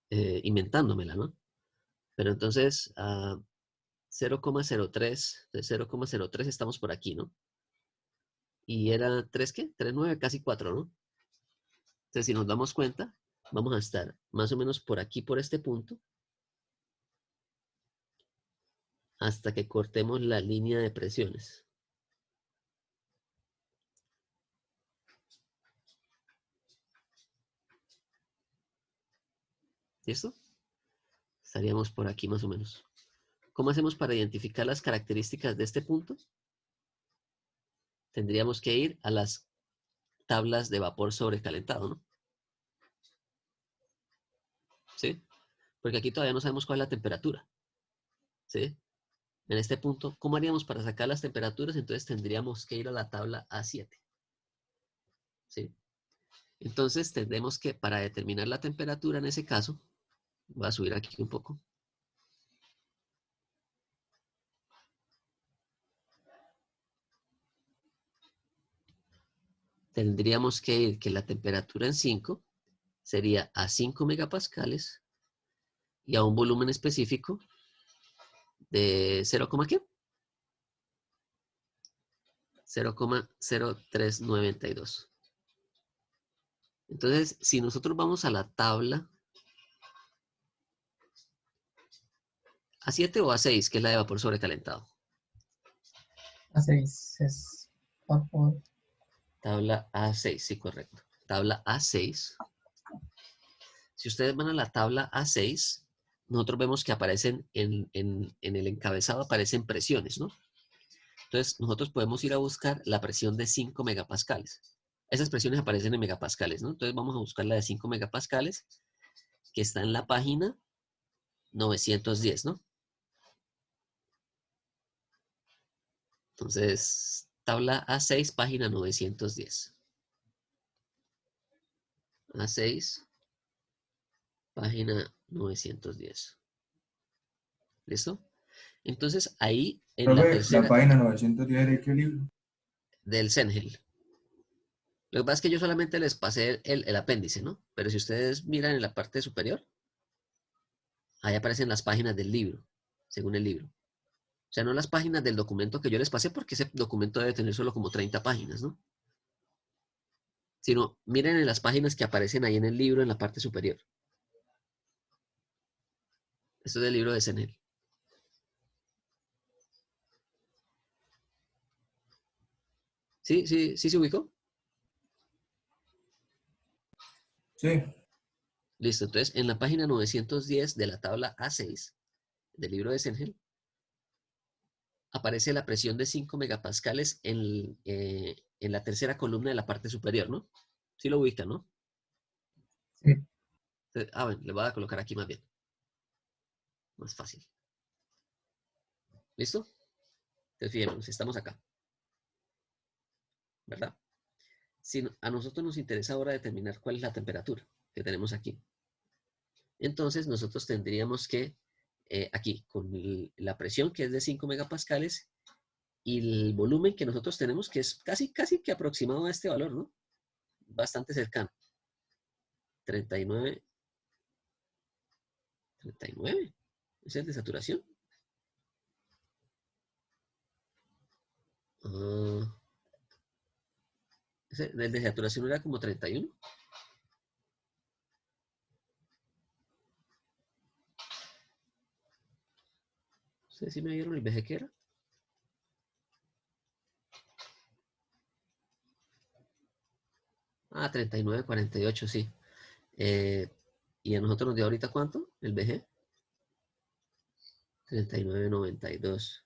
inventándomela, ¿no? Pero entonces, 0,03, de 0,03 estamos por aquí, ¿no? Y era 3, ¿qué? 3,9, casi 4, ¿no? Entonces, si nos damos cuenta, vamos a estar más o menos por aquí, por este punto, hasta que cortemos la línea de presiones. ¿Listo? Estaríamos por aquí más o menos. ¿Cómo hacemos para identificar las características de este punto? Tendríamos que ir a las tablas de vapor sobrecalentado, ¿no? ¿Sí? Porque aquí todavía no sabemos cuál es la temperatura. ¿Sí? En este punto, ¿cómo haríamos para sacar las temperaturas? Entonces tendríamos que ir a la tabla A7. ¿Sí? Entonces tendremos que, para determinar la temperatura en ese caso, voy a subir aquí un poco. Tendríamos que ir que la temperatura en 5 sería a 5 megapascales y a un volumen específico de 0, ¿qué? 0,0392. Entonces, si nosotros vamos a la tabla A7 o A6, que es la de vapor sobrecalentado. A6 es vapor. Tabla A6, sí, correcto. Tabla A6. Si ustedes van a la tabla A6, nosotros vemos que aparecen en el encabezado, aparecen presiones, ¿no? Entonces, nosotros podemos ir a buscar la presión de 5 megapascales. Esas presiones aparecen en megapascales, ¿no? Entonces, vamos a buscar la de 5 megapascales, que está en la página 910, ¿no? Entonces, tabla A6, página 910. A6, página 910. ¿Listo? Entonces, ahí en la tercera... La página 910 de qué libro. Del CENGEL. Lo que pasa es que yo solamente les pasé el apéndice, ¿no? Pero si ustedes miran en la parte superior, ahí aparecen las páginas del libro, según el libro. O sea, no las páginas del documento que yo les pasé, porque ese documento debe tener solo como 30 páginas, ¿no? Sino, miren en las páginas que aparecen ahí en el libro, en la parte superior. Esto es del libro de CENGEL. ¿Sí se ubicó? Sí. Listo, entonces en la página 910 de la tabla A6 del libro de CENGEL, aparece la presión de 5 megapascales en la tercera columna de la parte superior, ¿no? Sí lo ubican, ¿no? Sí. Bueno, le voy a colocar aquí más bien. Más fácil. ¿Listo? Entonces, fijémonos, estamos acá. ¿Verdad? Si a nosotros nos interesa ahora determinar cuál es la temperatura que tenemos aquí. Entonces, nosotros tendríamos que, aquí, con la presión que es de 5 megapascales y el volumen que nosotros tenemos, que es casi que aproximado a este valor, ¿no? Bastante cercano. 39. 39. ¿Ese es el de saturación? El de saturación era como 31. ¿Ustedes sí me vieron el VG que era? Ah, 39,48, sí. ¿Y a nosotros nos dio ahorita cuánto? El VG. 39,92.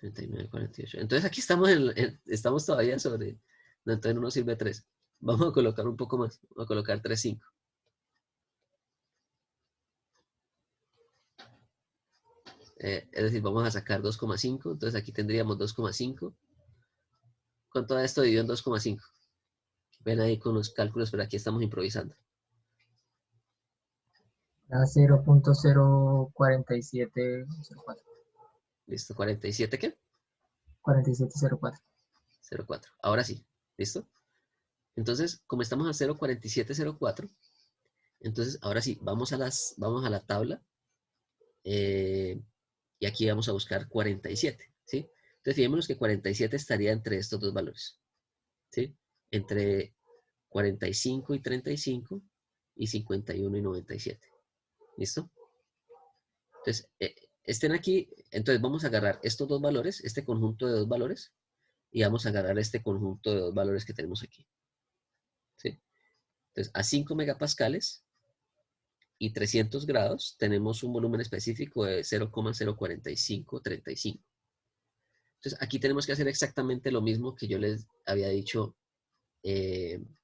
39,48. Entonces aquí estamos, estamos todavía sobre... No, entonces no nos sirve 3. Vamos a colocar un poco más. Vamos a colocar 3,5. Es decir, vamos a sacar 2,5. Entonces aquí tendríamos 2,5. Con todo esto dividido en 2,5. Ven ahí con los cálculos, pero aquí estamos improvisando. A 0.04704. ¿Listo? ¿47 qué? 4704. 0,4. Ahora sí. ¿Listo? Entonces, como estamos a 0,4704, entonces ahora sí, vamos a la tabla. Y aquí vamos a buscar 47. ¿Sí? Entonces, fijémonos que 47 estaría entre estos dos valores. ¿Sí? Entre 45 y 35 y 51 y 97. ¿Listo? Entonces, estén aquí. Entonces, vamos a agarrar estos dos valores, este conjunto de dos valores, y vamos a agarrar este conjunto de dos valores que tenemos aquí. ¿Sí? Entonces, a 5 megapascales y 300 grados tenemos un volumen específico de 0,04535. Entonces, aquí tenemos que hacer exactamente lo mismo que yo les había dicho en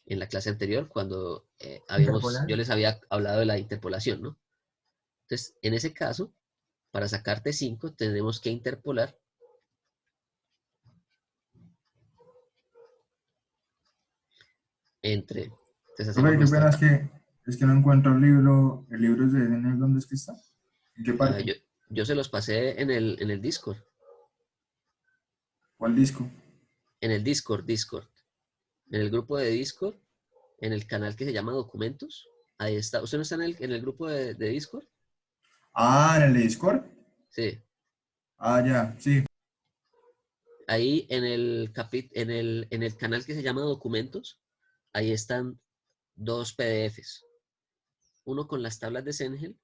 la clase anterior, cuando yo les había hablado de la interpolación, ¿no? Entonces, en ese caso, para sacar T5, tenemos que interpolar entre... Entonces, Profe, qué pena, es que no encuentro el libro. ¿El libro es de Daniel? ¿Dónde es que está? ¿En qué parte? Yo se los pasé en el Discord. ¿Cuál disco? En el Discord. En el grupo de Discord, en el canal que se llama Documentos. Ahí está. ¿Usted no está en el grupo de Discord? Ah, ¿en el Discord? Sí. Ah, ya, sí. Ahí en el canal que se llama Documentos, ahí están dos PDFs. Uno con las tablas de Sengel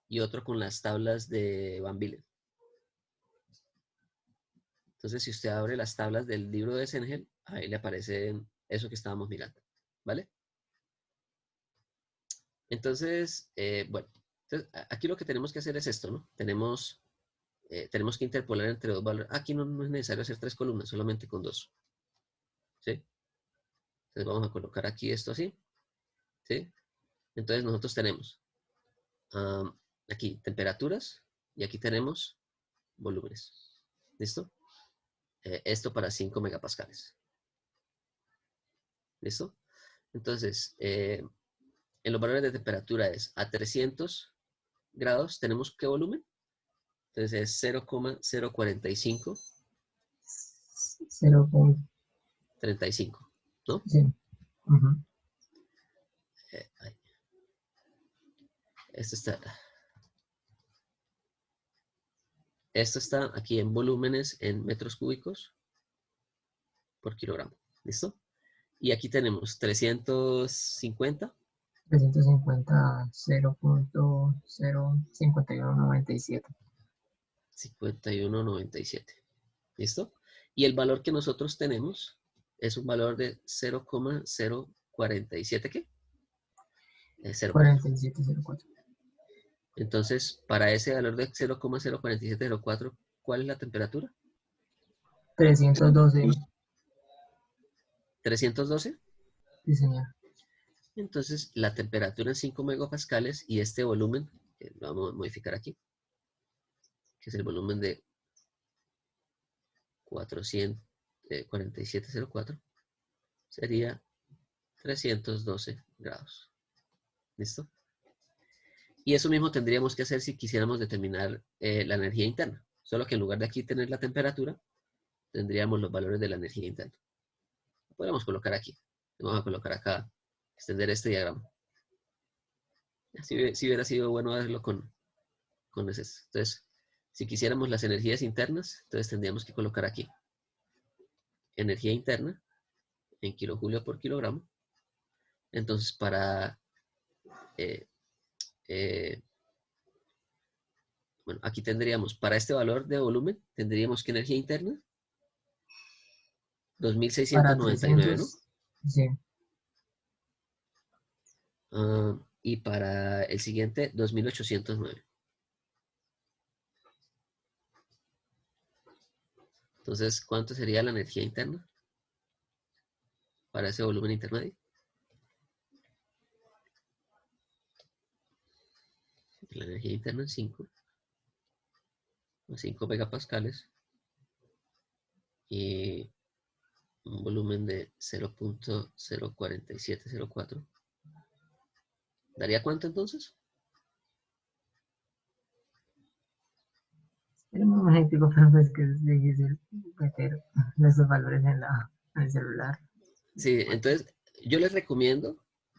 y otro con las tablas de Van Billen. Entonces, si usted abre las tablas del libro de Sengel, ahí le aparece eso que estábamos mirando. ¿Vale? Entonces, bueno. Entonces, aquí lo que tenemos que hacer es esto, ¿no? Tenemos que interpolar entre dos valores. Aquí no es necesario hacer 3 columnas, solamente con 2. ¿Sí? Entonces vamos a colocar aquí esto así. ¿Sí? Entonces nosotros tenemos aquí temperaturas y aquí tenemos volúmenes. ¿Listo? Esto para 5 megapascales. ¿Listo? Entonces, en los valores de temperatura es a 300 grados, ¿tenemos qué volumen? Entonces es 0,045. 0,35, ¿no? Sí. Esto está aquí en volúmenes en metros cúbicos por kilogramo. ¿Listo? Y aquí tenemos 350. 350, 0.05197. 51,97. ¿Listo? Y el valor que nosotros tenemos es un valor de 0,047, ¿qué? 4704. Entonces, para ese valor de 0,04704, ¿cuál es la temperatura? 312. 312. Sí, señor. Entonces, la temperatura en 5 megapascales y este volumen, que lo vamos a modificar aquí, que es el volumen de 4704, sería 312 grados. ¿Listo? Y eso mismo tendríamos que hacer si quisiéramos determinar la energía interna. Solo que en lugar de aquí tener la temperatura, tendríamos los valores de la energía interna. Lo podríamos colocar aquí. Vamos a colocar acá, extender este diagrama. Si hubiera sido bueno verlo con ese. Entonces, si quisiéramos las energías internas, entonces tendríamos que colocar aquí. Energía interna en kilojoule por kilogramo. Entonces, bueno, aquí tendríamos, para este valor de volumen, tendríamos que energía interna, Para 2699, ¿no? 300. Sí. Y para el siguiente, 2809. Entonces, ¿cuánto sería la energía interna para ese volumen intermedio? La energía interna en 5 megapascales y un volumen de 0.04704. ¿Daría cuánto entonces? Pero un momentico, profe, es que es difícil meter esos valores en el celular. Sí, entonces yo les recomiendo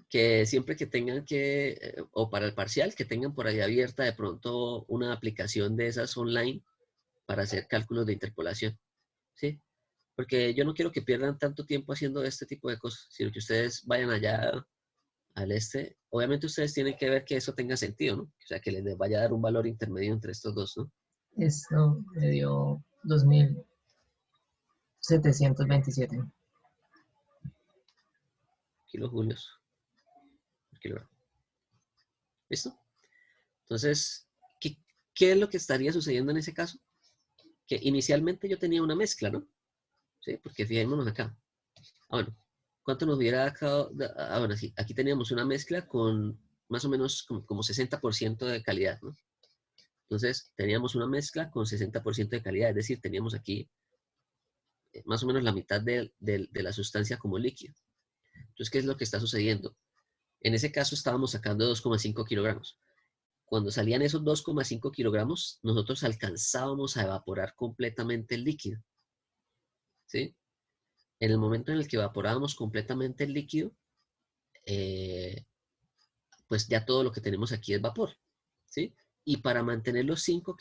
que siempre que tengan o para el parcial, que tengan por ahí abierta de pronto una aplicación de esas online para hacer cálculos de interpolación, ¿sí? Porque yo no quiero que pierdan tanto tiempo haciendo este tipo de cosas, sino que ustedes vayan allá al obviamente ustedes tienen que ver que eso tenga sentido, ¿no? O sea, que les vaya a dar un valor intermedio entre estos dos, ¿no? Esto me dio 2727. Kilojulios por kilogramo. ¿Listo? Entonces, ¿qué es lo que estaría sucediendo en ese caso? Que inicialmente yo tenía una mezcla, ¿no? ¿Sí? Porque fijémonos acá. Bueno, ¿cuánto nos hubiera dado? Bueno, sí, aquí teníamos una mezcla con más o menos como 60% de calidad, ¿no? Entonces, teníamos una mezcla con 60% de calidad, es decir, teníamos aquí más o menos la mitad de la sustancia como líquido. Entonces, ¿qué es lo que está sucediendo? En ese caso estábamos sacando 2,5 kilogramos. Cuando salían esos 2,5 kilogramos, nosotros alcanzábamos a evaporar completamente el líquido. ¿Sí? En el momento en el que evaporábamos completamente el líquido, pues ya todo lo que tenemos aquí es vapor. ¿Sí? Y para mantener los 5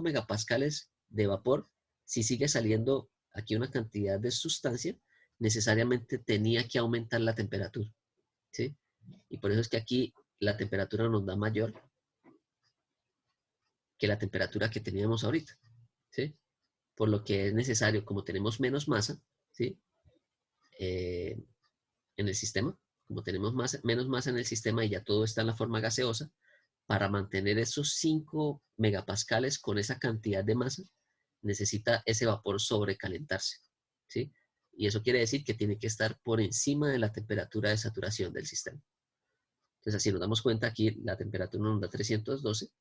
megapascales de vapor, si sigue saliendo aquí una cantidad de sustancia, necesariamente tenía que aumentar la temperatura. ¿Sí? Y por eso es que aquí la temperatura nos da mayor que la temperatura que teníamos ahorita. ¿Sí? Por lo que es necesario, como tenemos menos masa, ¿sí? En el sistema, como tenemos menos masa en el sistema y ya todo está en la forma gaseosa, para mantener esos 5 megapascales con esa cantidad de masa, necesita ese vapor sobrecalentarse, ¿sí? Y eso quiere decir que tiene que estar por encima de la temperatura de saturación del sistema. Entonces, así nos damos cuenta, aquí la temperatura nos da 312,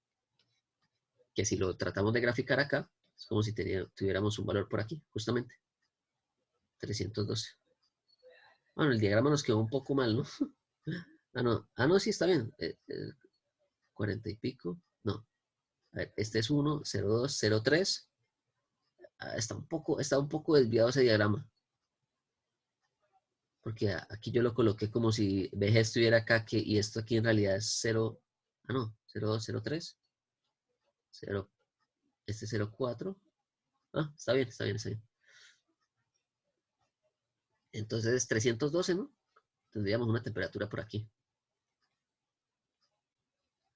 que si lo tratamos de graficar acá, es como si tuviéramos un valor por aquí, justamente. 312. Bueno, el diagrama nos quedó un poco mal, ¿no? No, sí, está bien. 40 y pico. No. A ver, este es 1, 0, 2, 0, 3. Está un poco desviado ese diagrama. Porque aquí yo lo coloqué como si VG estuviera acá y esto aquí en realidad es 0. 0, 2, 0, 3. 0. Este es 0, 4. Está bien, está bien, está bien. Entonces es 312, ¿no? Tendríamos una temperatura por aquí.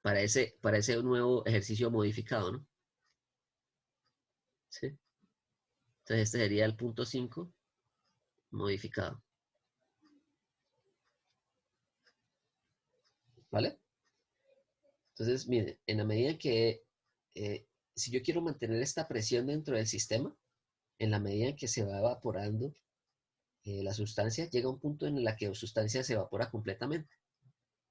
Para ese nuevo ejercicio modificado, ¿no? ¿Sí? Entonces este sería el punto 5 modificado. ¿Vale? Entonces, miren, en la medida que, si yo quiero mantener esta presión dentro del sistema, en la medida en que se va evaporando la sustancia, llega un punto en el que la sustancia se evapora completamente,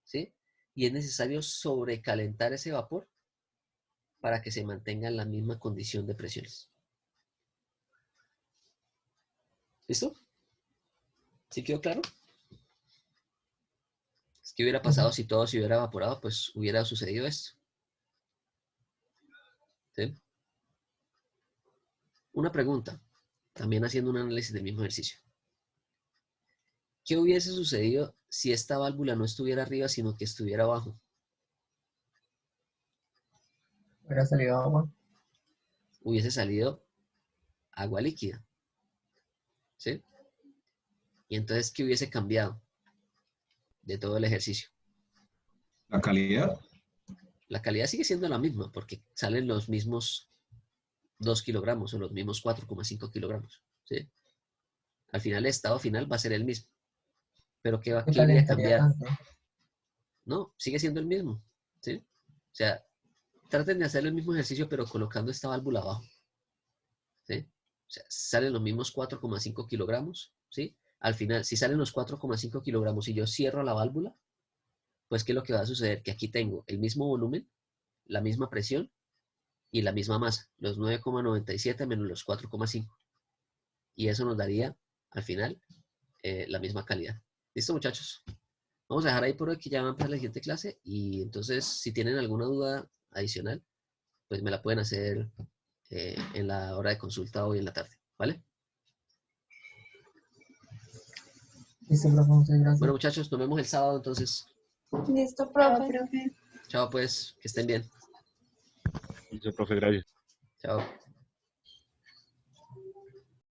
¿sí? Y es necesario sobrecalentar ese vapor para que se mantenga en la misma condición de presiones. ¿Listo? ¿Sí quedó claro? ¿Qué hubiera pasado si todo se hubiera evaporado? Pues hubiera sucedido esto. ¿Sí? Una pregunta, también haciendo un análisis del mismo ejercicio. ¿Qué hubiese sucedido si esta válvula no estuviera arriba, sino que estuviera abajo? Hubiera salido agua. Hubiese salido agua líquida. ¿Sí? Y entonces, ¿qué hubiese cambiado de todo el ejercicio? ¿La calidad? La calidad sigue siendo la misma, porque salen los mismos 2 kilogramos o los mismos 4,5 kilogramos. ¿Sí? Al final, el estado final va a ser el mismo. Pero ¿qué iría a cambiar? No, sigue siendo el mismo. ¿Sí? O sea, traten de hacer el mismo ejercicio, pero colocando esta válvula abajo. ¿Sí? O sea, salen los mismos 4,5 kilogramos. ¿Sí? Al final, si salen los 4,5 kilogramos y yo cierro la válvula, pues ¿qué es lo que va a suceder? Que aquí tengo el mismo volumen, la misma presión y la misma masa, los 9,97 menos los 4,5. Y eso nos daría, al final, la misma calidad. ¿Listo, muchachos? Vamos a dejar ahí por hoy que ya van para la siguiente clase. Y entonces, si tienen alguna duda adicional, pues me la pueden hacer en la hora de consulta hoy en la tarde. ¿Vale? Listo, profe, muchas gracias. Bueno, muchachos, nos vemos el sábado entonces. Listo, profe. Chao, pues, que estén bien. Listo, profe, gracias. Chao.